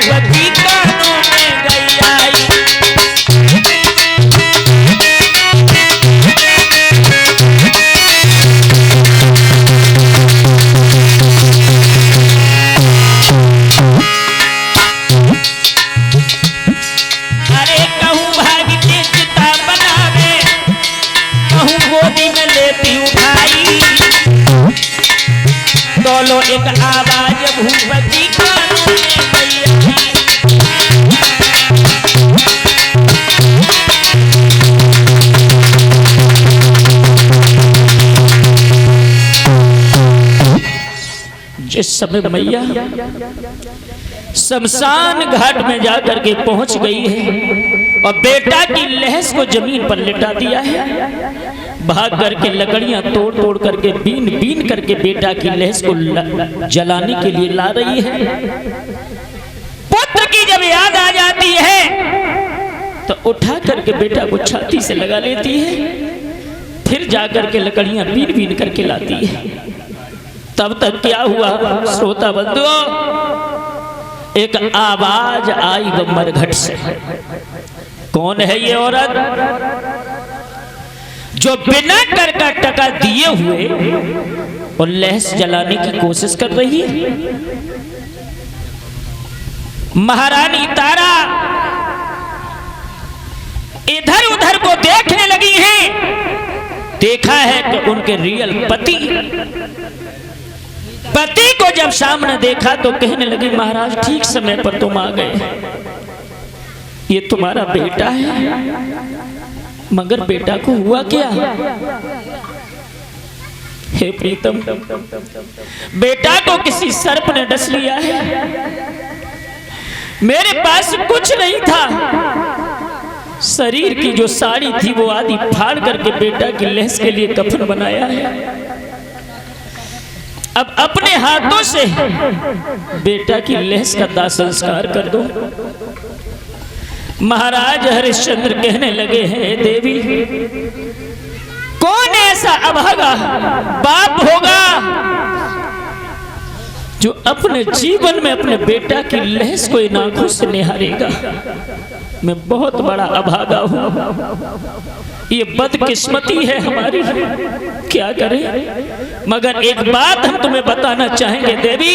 भूपति कानों में गई आई। अरे कहूँ भाग के चिता बनावे, कहूँ गोदी में लेती उठाई, दोनों एक आवाज भूपति कानों में गई आई। जिस समय मैया शमशान घाट में जाकर के पहुंच गई है और बेटा की लहस को जमीन पर लिटा दिया है, भाग करके लकड़ियां तोड़ तोड़ करके बीन बीन करके बेटा की लहस को जलाने के लिए ला रही है। पुत्र की जब याद आ जाती है तो उठा करके बेटा को छाती से लगा लेती है, फिर जाकर के लकड़ियां बीन बीन करके लाती है। तब तक क्या हुआ श्रोता बंधुओं, एक आवाज आई वो मरघट से। कौन है ये औरत जो बिना कर का टका दिए हुए और लहस जलाने की कोशिश कर रही है? महारानी तारा इधर उधर को देखने लगी हैं। देखा है कि उनके रियल पति को जब सामने देखा तो कहने लगी, महाराज ठीक समय पर तुम आ गए, ये तुम्हारा बेटा है। मगर बेटा को हुआ क्या? हे प्रीतम, बेटा को किसी सर्प ने डस लिया है। मेरे पास कुछ नहीं था, शरीर की जो साड़ी थी वो आधी फाड़ करके बेटा की लहस के लिए कफन बनाया है। अब अपने हाथों से बेटा की लहस का दाह संस्कार कर दो। महाराज हरिश्चंद्र कहने लगे हैं, देवी कौन ऐसा अभागा बाप होगा जो अपने जीवन में अपने बेटा की लहस को इन आंखों से निहारेगा? मैं बहुत बड़ा अभागा हूं, ये बदकिस्मती है हमारी, क्या करें? मगर एक बात हम तुम्हें बताना चाहेंगे देवी,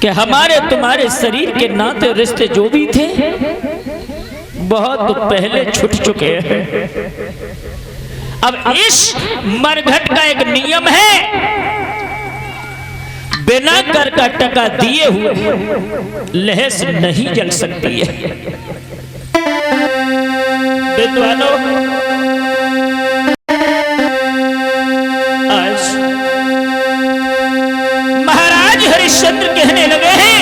कि हमारे तुम्हारे शरीर के नाते रिश्ते जो भी थे बहुत पहले छूट चुके हैं। अब इस मरघट का एक नियम है, बिना कर का टका दिए हुए लहस नहीं जल सकती है। विद्वानों, आज महाराज हरिश्चंद्र कहने लगे हैं,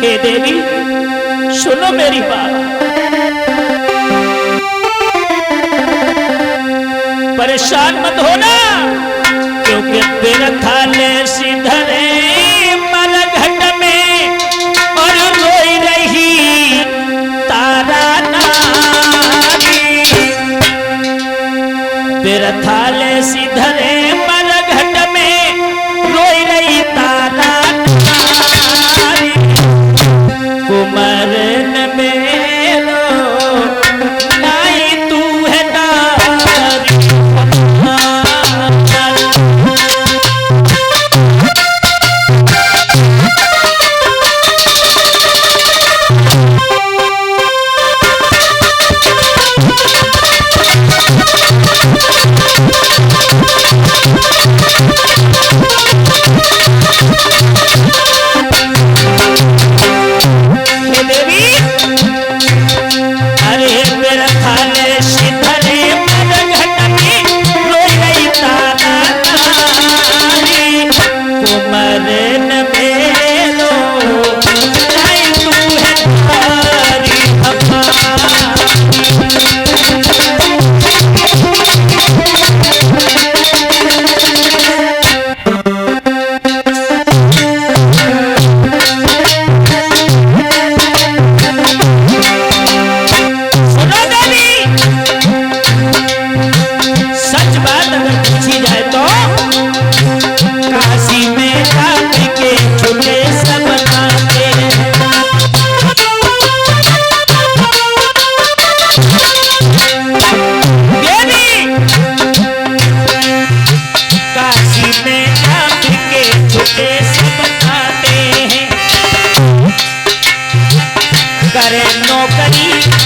हे देवी सुनो मेरी बात, परेशान मत होना, क्योंकि बिरथाले सिधरे मरघट में और रोई रही तारा नारी। बिरथाले सिधरे मरघट में रोई रही तारा नारी। कुमरन मेरो लाई तू है नारी।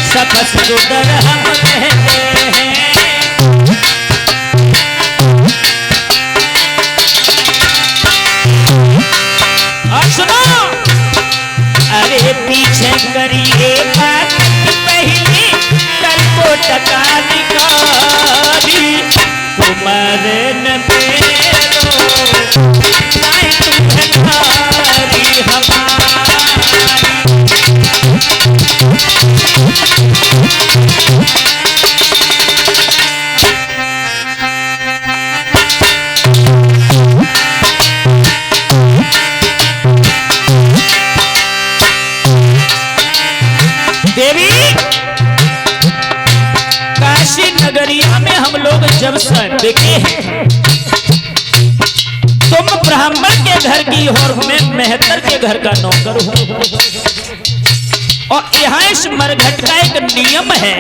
सपस गुदर हम कहते हैं। और सुनो, अरे पीछे करिए बात पहली कल को टका निकाली कुमार न बेरो नाई तुम्हारी हमारी। देवी काशी नगरिया में हम लोग जब से देखे हैं, तुम ब्राह्मण के घर की और मैं मेहतर के घर का नौकर हूं। और यहाँ इस मरघट का एक नियम है,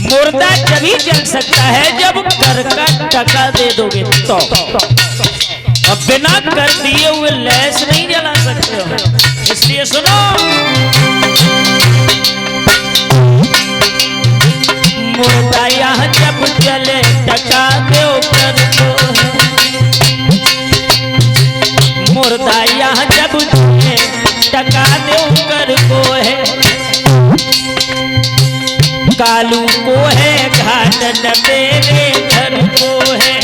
मुर्दा तभी जल सकता है जब कर का टका दे दोगे तो। और बिना कर दिए हुए लैस नहीं जला सकते हो। इसलिए सुनो, मुर्दा यहाँ जब चले टका दो कर दो, मुर्दा यहाँ जब चले टका दो कर को है। कालू को है घाट न मेरे घर को है।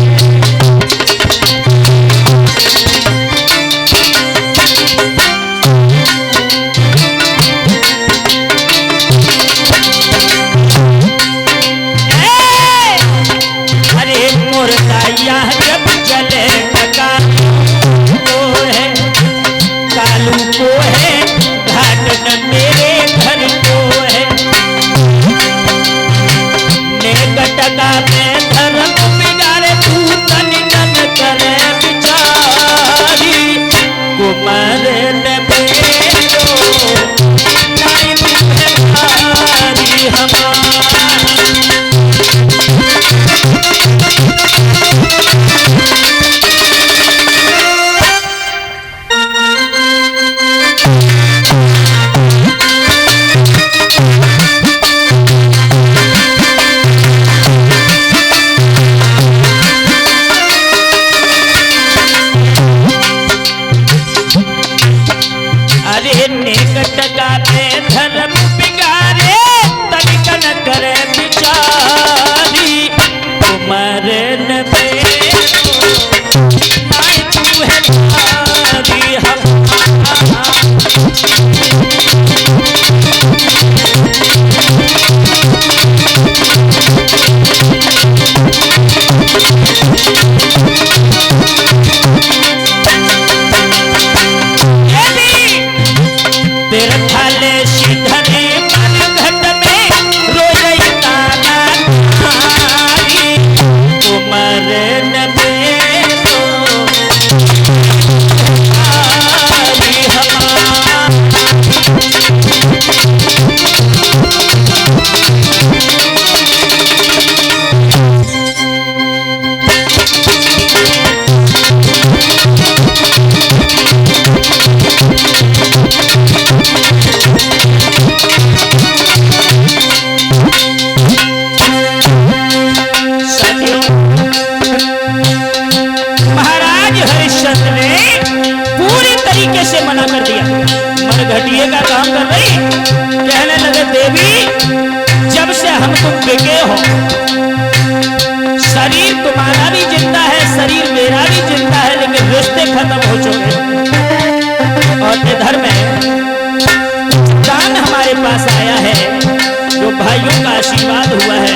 भाइयों का आशीर्वाद हुआ है।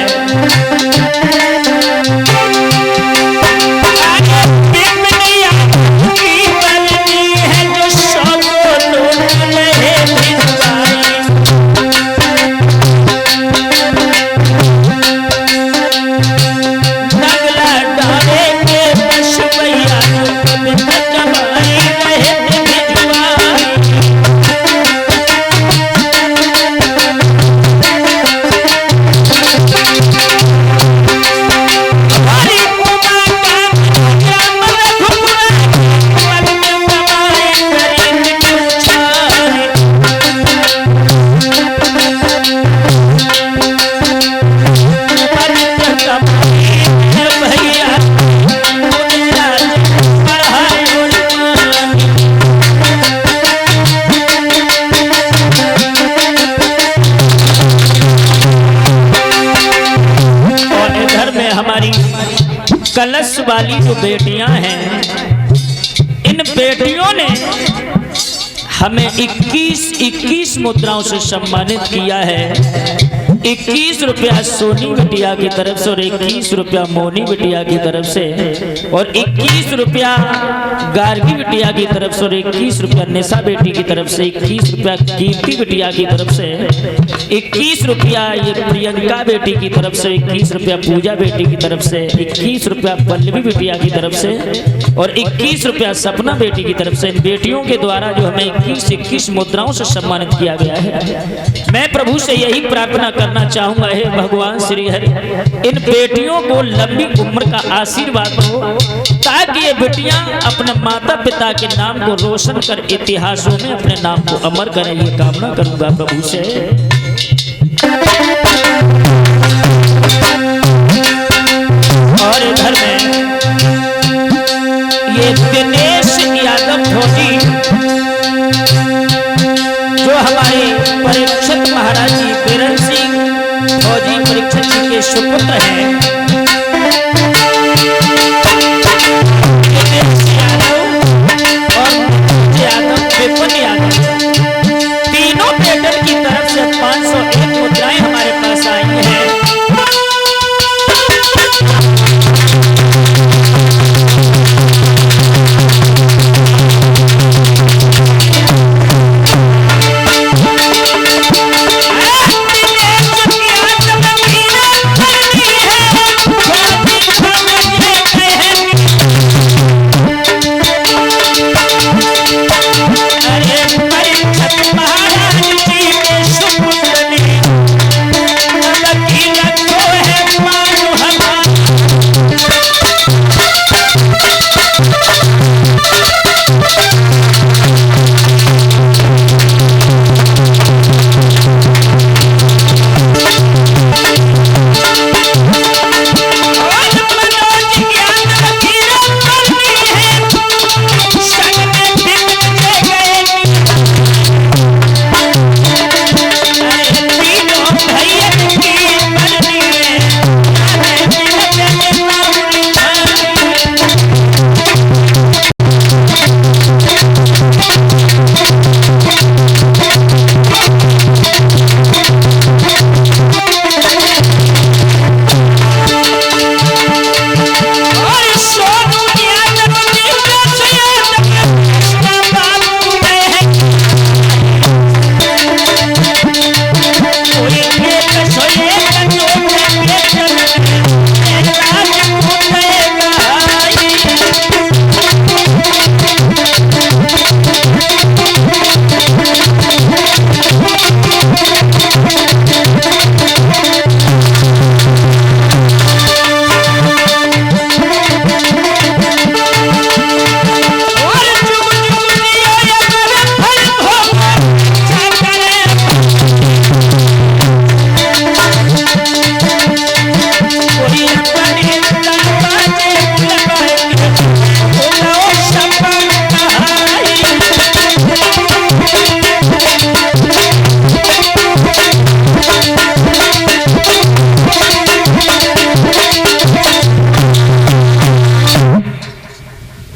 कलश वाली जो बेटियां हैं, इन बेटियों ने हमें 21 मुद्राओं से सम्मानित किया है। 21 रुपया सोनी बिटिया की तरफ से और 21 रुपया मोनी बिटिया की तरफ से और 21 रुपया गार्गी बिटिया की तरफ से और 21 रुपया निशा बेटी की तरफ से, 21 रुपया कीर्ति बिटिया की तरफ से, 21 रुपया ये प्रियंका बेटी की तरफ से, 21 रुपया पूजा बेटी की तरफ से, 21 रुपया पल्लवी बिटिया की तरफ से और 21 रुपया सपना बेटी की तरफ से। इन बेटियों के द्वारा जो हमें 21 मुद्राओं से सम्मानित किया गया है। मैं प्रभु से यही प्रार्थना करना चाहूंगा, हे भगवान श्री हरि, इन बेटियों को लंबी उम्र का आशीर्वाद हो, ताकि ये बेटियां अपने माता पिता के नाम को रोशन कर इतिहासों में अपने नाम को अमर करें। ये कामना करूंगा प्रभु से। और घर में ये दिनेश यादव फौजी जो हमारे परीक्षित महाराज जी बीरन सिंह फौजी परीक्षित जी के सुपुत्र हैं, और यादव विपुल यादव, तीनों मेडल की तरफ से 501 मुद्राएं हमारे पास आई हैं।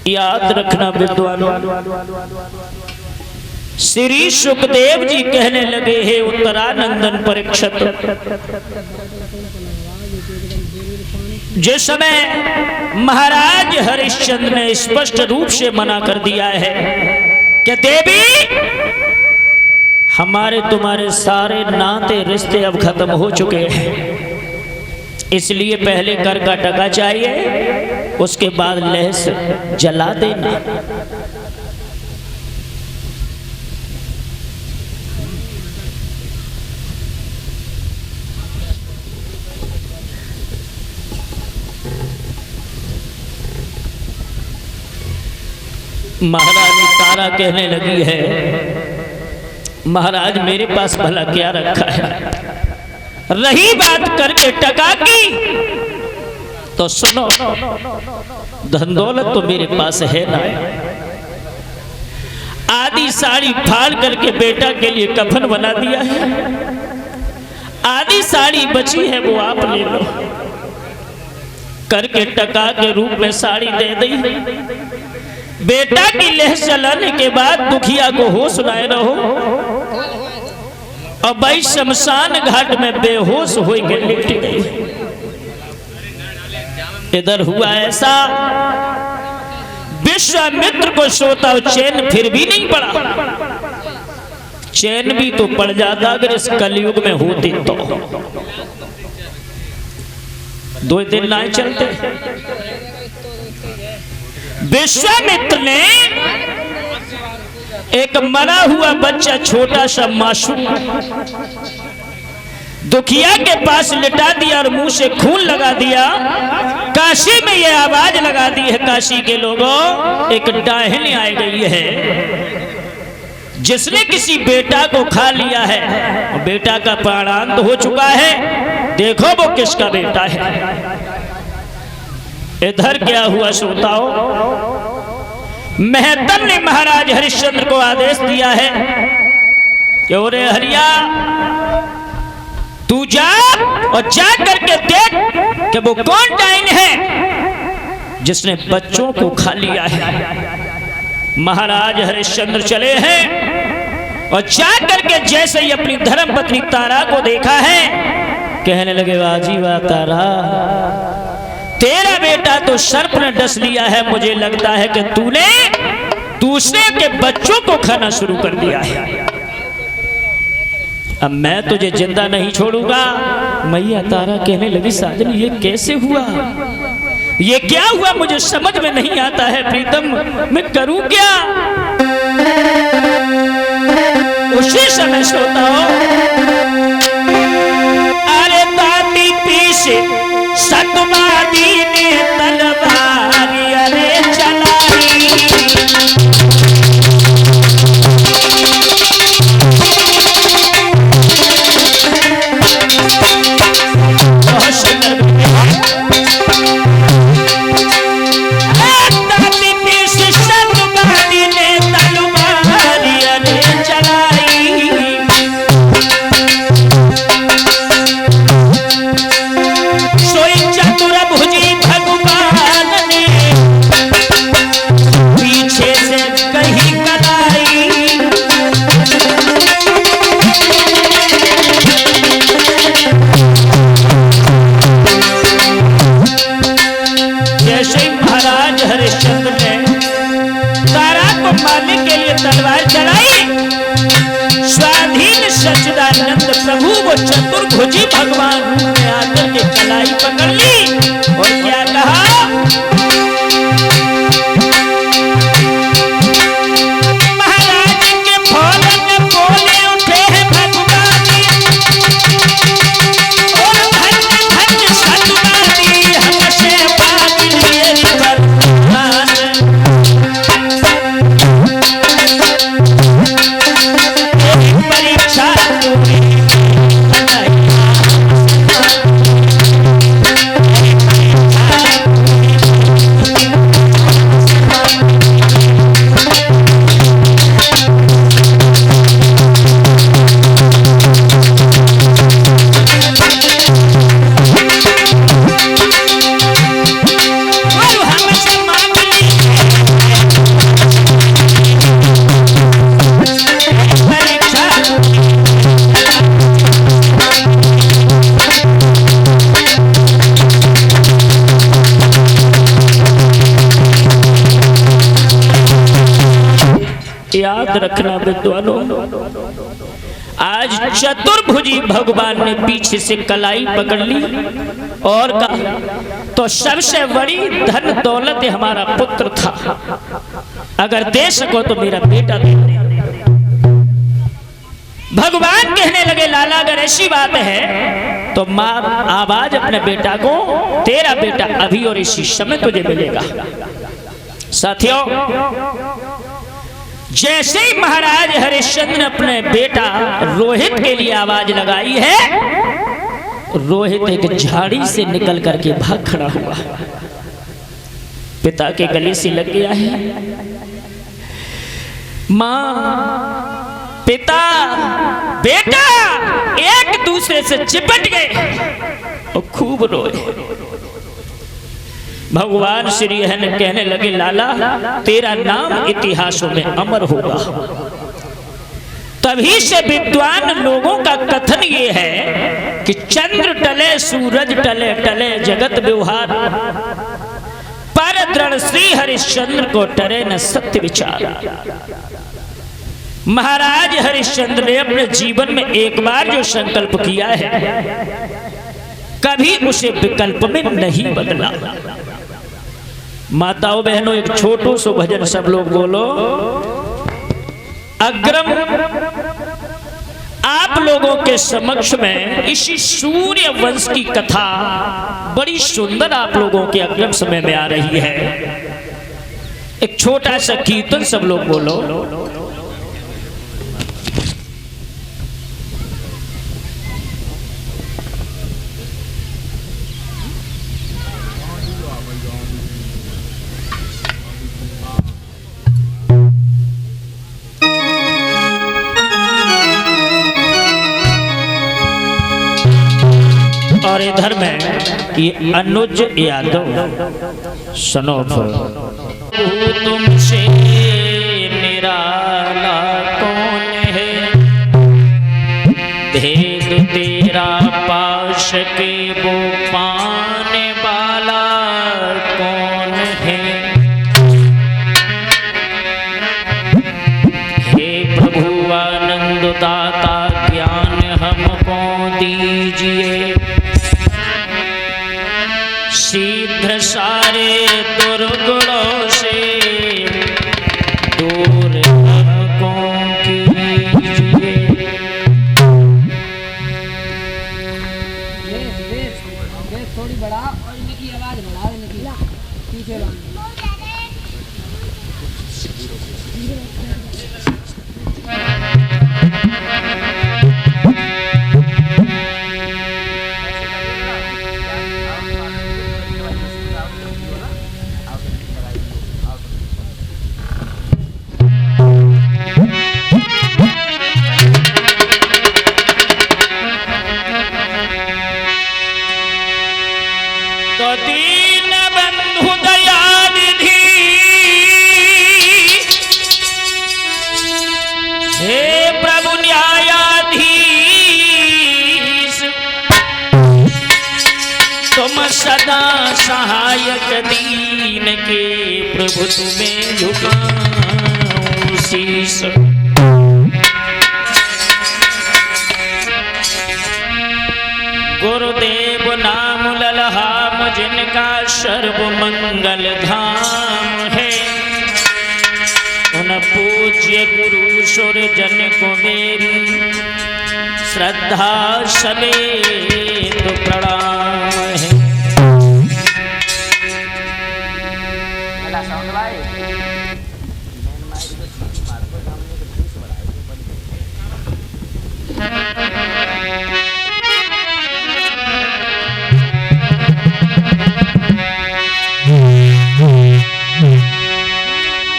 याद रखना विद्वानों, श्री सुखदेव जी कहने लगे, हे उत्तरानंदन परीक्षित, जिस समय महाराज हरिश्चंद्र ने स्पष्ट रूप से मना कर दिया है कि देवी हमारे तुम्हारे सारे नाते रिश्ते अब खत्म हो चुके हैं, इसलिए पहले कर का टका चाहिए, उसके बाद लहस जला देना। महारानी तारा कहने लगी है, महाराज मेरे पास भला क्या रखा है, रही बात करके टका की तो सुनो, धन दौलत तो मेरे पास है ना, आधी साड़ी फाड़ करके बेटा के लिए कफन बना दिया है, आधी साड़ी बची है वो आप ले लो। करके टका के रूप में साड़ी दे दी। बेटा की लेह चलाने के बाद दुखिया को होश लाए रहो और भाई शमशान घाट में बेहोश हो के लेट गई। इधर हुआ ऐसा, विश्वामित्र को सोता चैन फिर भी नहीं पड़ा। चैन भी तो पड़ जाता अगर इस कलयुग में होती तो। 2 दिन ना चलते। विश्वामित्र ने एक मरा हुआ बच्चा छोटा सा मासूम दुखिया के पास लिटा दिया और मुंह से खून लगा दिया। काशी में यह आवाज लगा दी है काशी के लोगों, एक डाहिनी आई गई है जिसने किसी बेटा को खा लिया है। बेटा का प्राणांत हो चुका है, देखो वो किसका बेटा है। इधर क्या हुआ श्रोताओ, महतम ने महाराज हरिश्चंद्र को आदेश दिया है कि ओरे हरिया तू जा और जा करके देख कि वो कौन डाइन है जिसने बच्चों को खा लिया है। महाराज हरिश्चंद्र चले हैं और जा करके जैसे ही अपनी धर्म पत्नी तारा को देखा है, कहने लगे वाजी वाह तारा, तेरा बेटा तो सर्प ने डस लिया है। मुझे लगता है कि तूने दूसरे के बच्चों को खाना शुरू कर दिया है। अब मैं तुझे जिंदा नहीं छोड़ूंगा। मैया तारा कहने लगी साजन ये कैसे हुआ, ये क्या हुआ, मुझे समझ में नहीं आता है प्रीतम, मैं करूं क्या। उसी समय सोता हो, अरे दादी पीछे सतवादी ने तलवार अरे चलाई। चतुर्भुजी भगवान ने आकर के कलाई पकड़ ली और क्या कहा, महाराज के फौरन बोले उठे हैं भगवानी और धन्य धन्य सतवादी हमसे बात लिए भगवान। परीक्षा याद रखना विद्वानों, आज चतुर्भुजी भगवान ने पीछे से कलाई पकड़ ली और कहा तो सबसे बड़ी धन दौलत हमारा पुत्र था, अगर दे सको तो मेरा बेटा दे। भगवान कहने लगे लाला अगर ऐसी बात है तो मार आवाज अपने बेटा को, तेरा बेटा अभी और इसी समय तुझे मिलेगा। साथियों, जैसे ही महाराज हरिश्चंद्र ने अपने बेटा रोहित के लिए आवाज लगाई है, रोहित एक झाड़ी से निकल करके भाग खड़ा हुआ, पिता के गले से लग गया है। माँ, पिता, बेटा एक दूसरे से चिपट गए और खूब रोए। भगवान श्री हरि कहने लगे, लाला तेरा नाम इतिहासों में अमर होगा। तभी से विद्वान लोगों का कथन ये है कि चंद्र टले सूरज टले, टले जगत व्यवहार, पर दृढ़ श्री हरिश्चंद्र को टरे न सत्य विचार। महाराज हरिश्चंद्र ने अपने जीवन में एक बार जो संकल्प किया है, कभी उसे विकल्प में नहीं बदला। माताओं बहनों, एक छोटो सो भजन सब लोग बोलो। अग्रम आप लोगों के समक्ष में इसी सूर्य वंश की कथा बड़ी सुंदर आप लोगों के अग्रम समय में आ रही है। एक छोटा सा कीर्तन सब लोग बोलो। और इधर में ये अनुज यादव सनोफ, तुमसे निराला कौन है, भेद तेरा पाश के वो पाने वाला कौन है। हे प्रभु आनंद दाता ज्ञान हमको दीजिए, शीघ्र सारे दुर्गुणों से दूर हमको कीजिए। बेस थोड़ी बढ़ा और इनकी आवाज बढ़ा, इनकी पीछे दीन बंधु दयानिधि, हे प्रभु न्यायाधीश, तुम सदा सहायक दीन के, प्रभु तुम्हें झुकाऊं शीश। गुरुदेव नाम ललहाम जिनका सर्व मंगल धाम है, उन पूज्य गुरु सुर जन को मेरी श्रद्धा समेत प्रणाम है।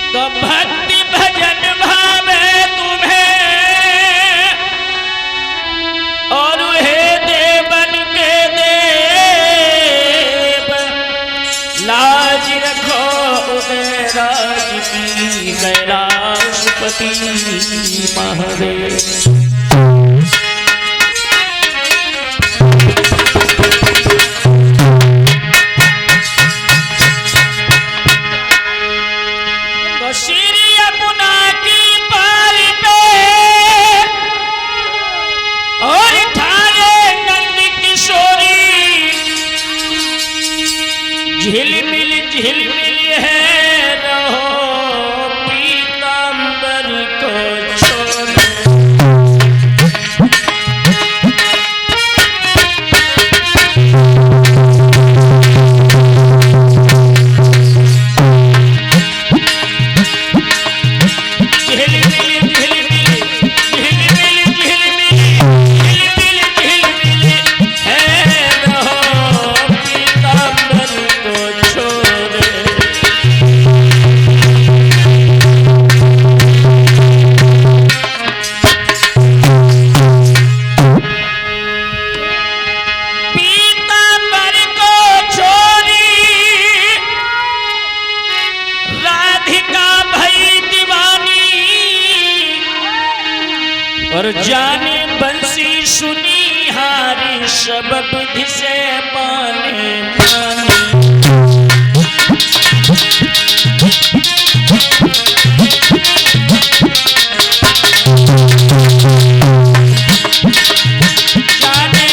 तो भक्ति भजन भावे तुम्हें, और हे देवन के देव, लाज रखो उदयराज की, कैलाशपति महादेव। झिलमिल झिलमिल है रहो पीतांबर को छोड़, और जाने बंसी सुनी हारी सब बुद्धि से माने माने। जाने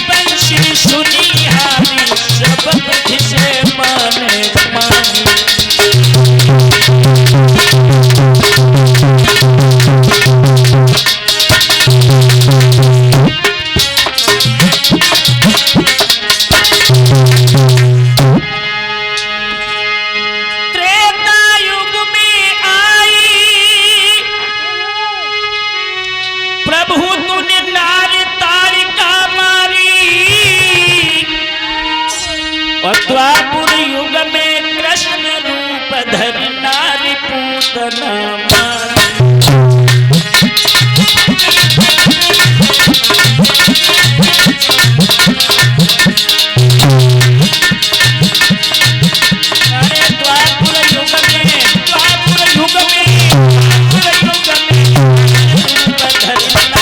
बंसी सुनी हारी सब बुद्धि से माने माने। द्वापुर युग में कृष्ण रूप धरि नारी पूतना मारी। अरे द्वापुर युग में रूप धरि नारी पूतना।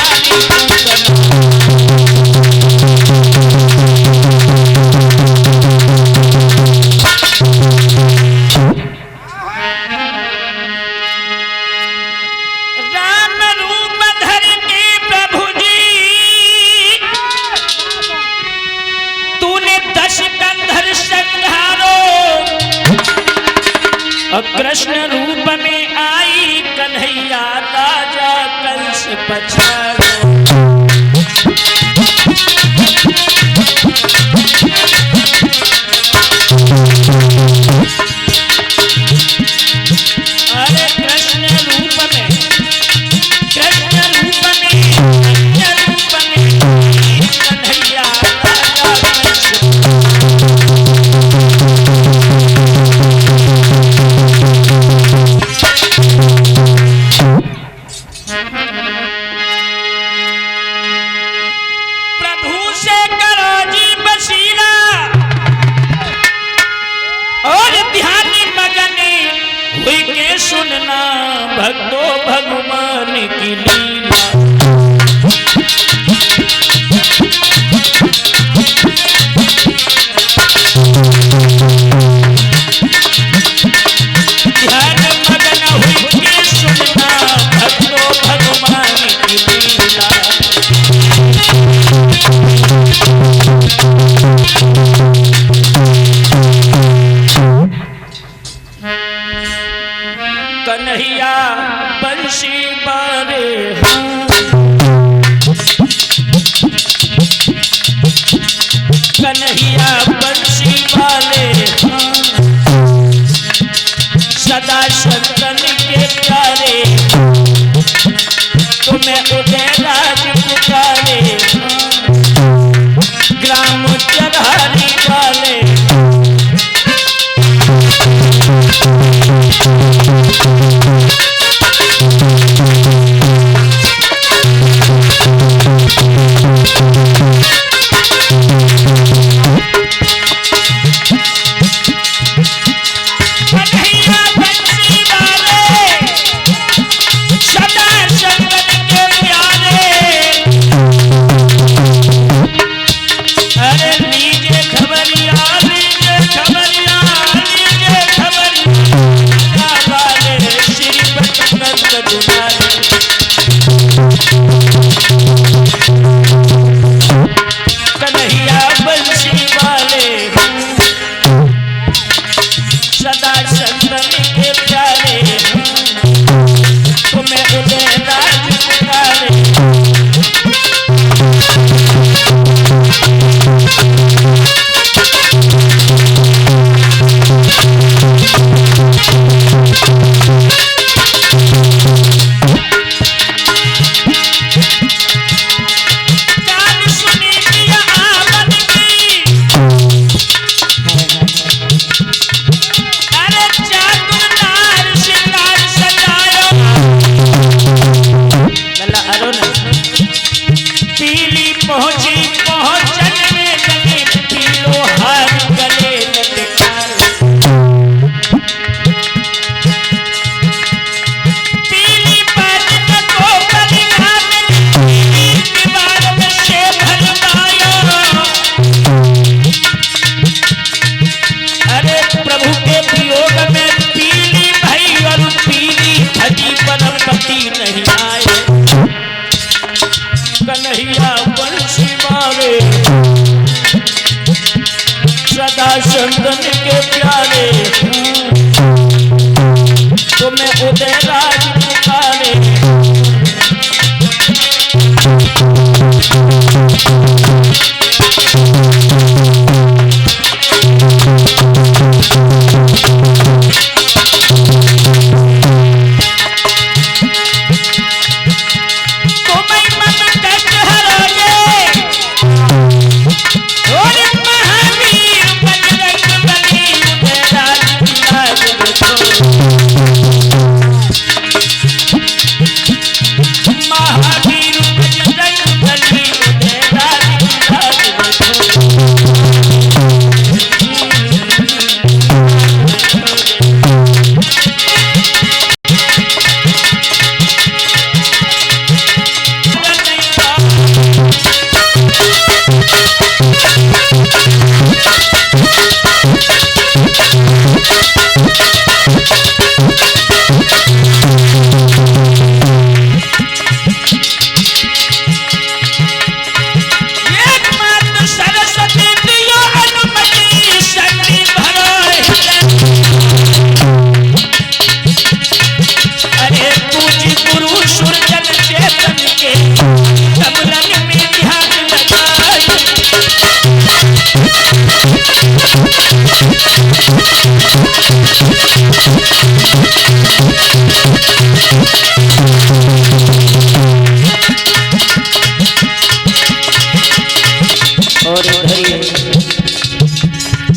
कृष्ण रूप में आई कन्हैया राजा कंस पछाड़ो। अरे कृष्ण रूप में कन्हैया राजा कंस। सुनना भक्तों भगवान की लीला। ध्यान मगन हुई के सुनना भक्तों भगवान की लीला। कन्हैया बंसी बारे कन्हैया बंसी वाले सदा संतन के प्यारे। तुम्हें उदय राज पुकारे ग्राम चरहारी वाले। मेरा बंशी मारे सदा चंदन के प्यारे तुम्हें उदय राज पुकारे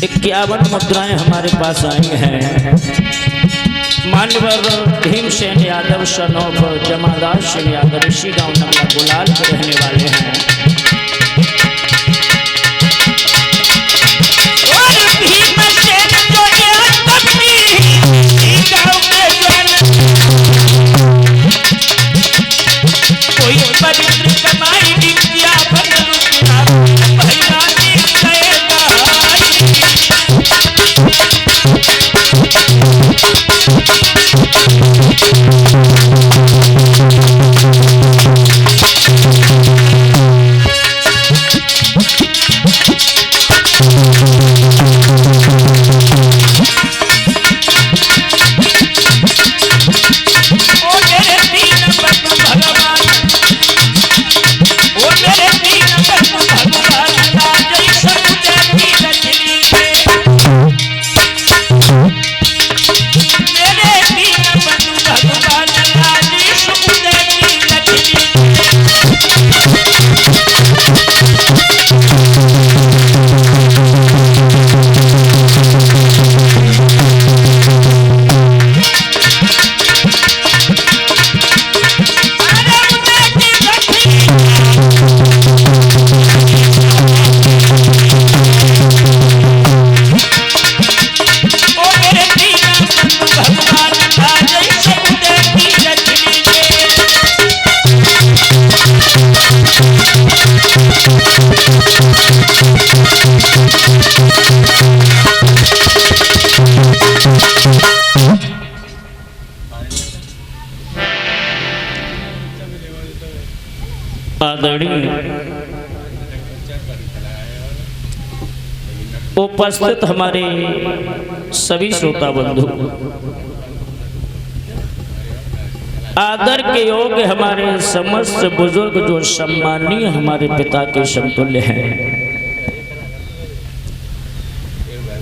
इक्यावन मुद्राएं हमारे पास आई हैं। मान्यवर भीमसेन यादव सनोफ जमादार सिंह यादव इसी गांव नगला गुलाल के रहने वाले हैं। और भीमसेन जो कोई पवित्र कमाई विद्या उपस्थित हमारे सभी श्रोता बंधु, आदर के योग्य हमारे समस्त बुजुर्ग जो सम्मानीय हमारे पिता के समतुल्य हैं,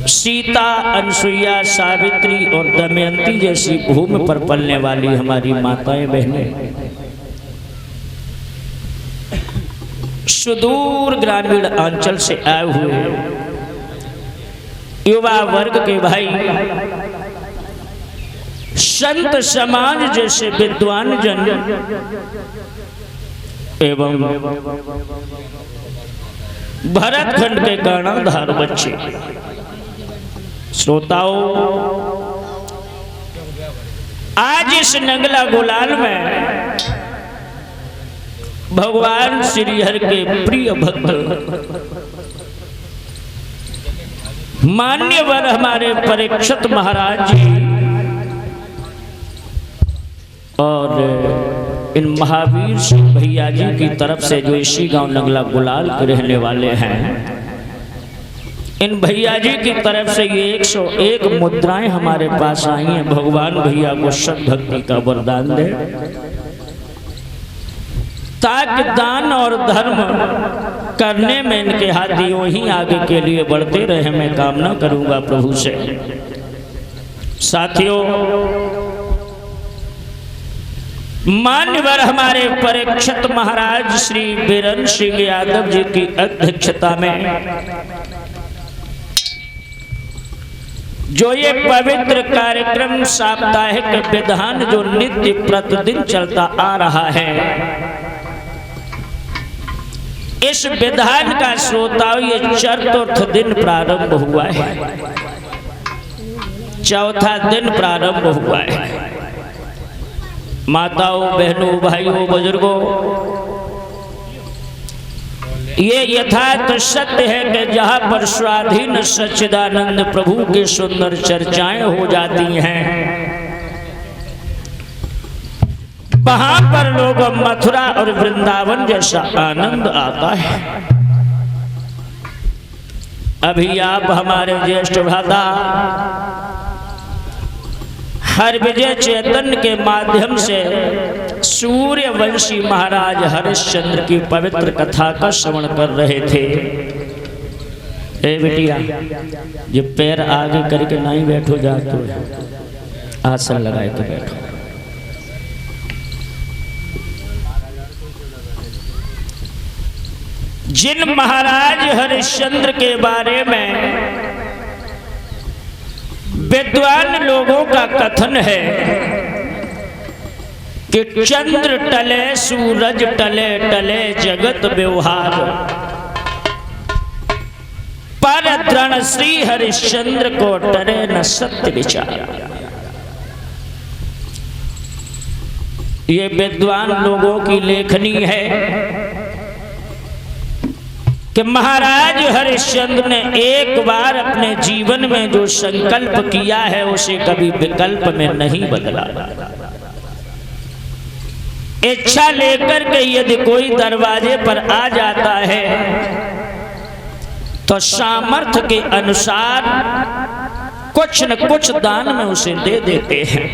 सीता, अनसुईया, सावित्री और दमयंती जैसी भूमि पर पलने वाली हमारी माताएं बहनें, सुदूर ग्रामीण अंचल से आए हुए युवा वर्ग के भाई, संत समाज जैसे विद्वान जन एवं भरतखंड के कर्णधार बच्चे, श्रोताओं, आज इस नगला गुलाल में भगवान श्री हरि के प्रिय भक्त मान्यवर हमारे परीक्षित महाराज जी और इन महावीर सिंह भैया जी की तरफ से जो इसी गांव नगला गुलाल के रहने वाले हैं, इन भैया जी की तरफ से ये 101 मुद्राएं हमारे पास आई हैं। भगवान भैया को सद्भक्ति का वरदान दे, ताकि दान और धर्म करने में इनके हाथ यूं ही आगे के लिए बढ़ते रहे, मैं कामना करूंगा प्रभु से। साथियों, मान्यवर हमारे परीक्षित महाराज श्री बीरन सिंह यादव जी की अध्यक्षता में जो ये पवित्र कार्यक्रम साप्ताहिक विधान जो नित्य प्रतिदिन चलता आ रहा है, इस विधान का श्रोताओं ये चतुर्थ दिन प्रारंभ हुआ है, चौथा दिन प्रारंभ हुआ है। माताओं, बहनों, भाइयों, बुजुर्गों, ये यथार्थ सत्य है कि जहाँ पर स्वाधीन सच्चिदानंद प्रभु की सुंदर चर्चाएं हो जाती हैं, वहां पर लोग मथुरा और वृंदावन जैसा आनंद आता है। अभी आप हमारे ज्येष्ठ भ्राता हरविजय चैतन्य के माध्यम से सूर्यवंशी महाराज हरिश्चंद्र की पवित्र कथा का श्रवण कर रहे थे। ए बेटिया, जो पैर आगे करके नहीं बैठो जा, तो आसन लगाए के बैठो। जिन महाराज हरिश्चंद्र के बारे में विद्वान लोगों का कथन है कि चंद्र टले सूरज टले, टले जगत व्यवहार, पर दृढ़ श्री हरिश्चंद्र को टरे न सत्य विचार। ये विद्वान लोगों की लेखनी है कि महाराज हरिश्चंद्र ने एक बार अपने जीवन में जो संकल्प किया है उसे कभी विकल्प में नहीं बदला। इच्छा लेकर के यदि कोई दरवाजे पर आ जाता है तो सामर्थ्य के अनुसार कुछ न कुछ दान में उसे दे देते हैं।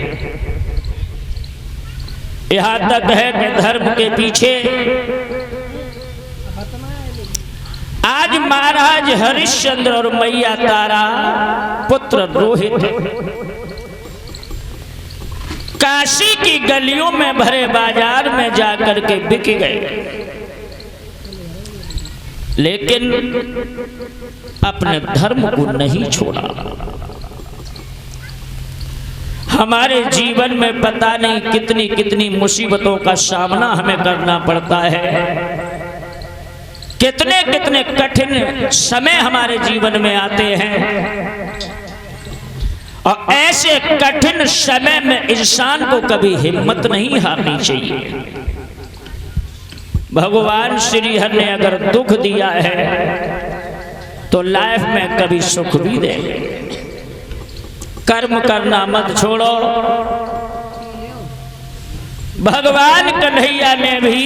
यहां तक है कि धर्म के पीछे आज महाराज हरिश्चंद्र और मैया तारा पुत्र रोहित काशी की गलियों में भरे बाजार में जाकर के बिक गए, लेकिन अपने धर्म को नहीं छोड़ा। हमारे जीवन में पता नहीं कितनी कितनी मुसीबतों का सामना हमें करना पड़ता है, कितने कितने कठिन समय हमारे जीवन में आते हैं, और ऐसे कठिन समय में इंसान को कभी हिम्मत नहीं हारनी चाहिए। भगवान श्री हरि ने अगर दुख दिया है तो लाइफ में कभी सुख भी देंगे। कर्म करना मत छोड़ो। भगवान कन्हैया ने भी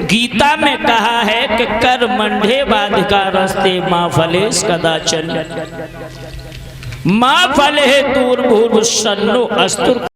गीता में कहा है कि कर मंडे बाधिका रस्ते माँ फलेश कदाचन, माँ फले तूर्भुर्भुः सन्नो अस्तुर।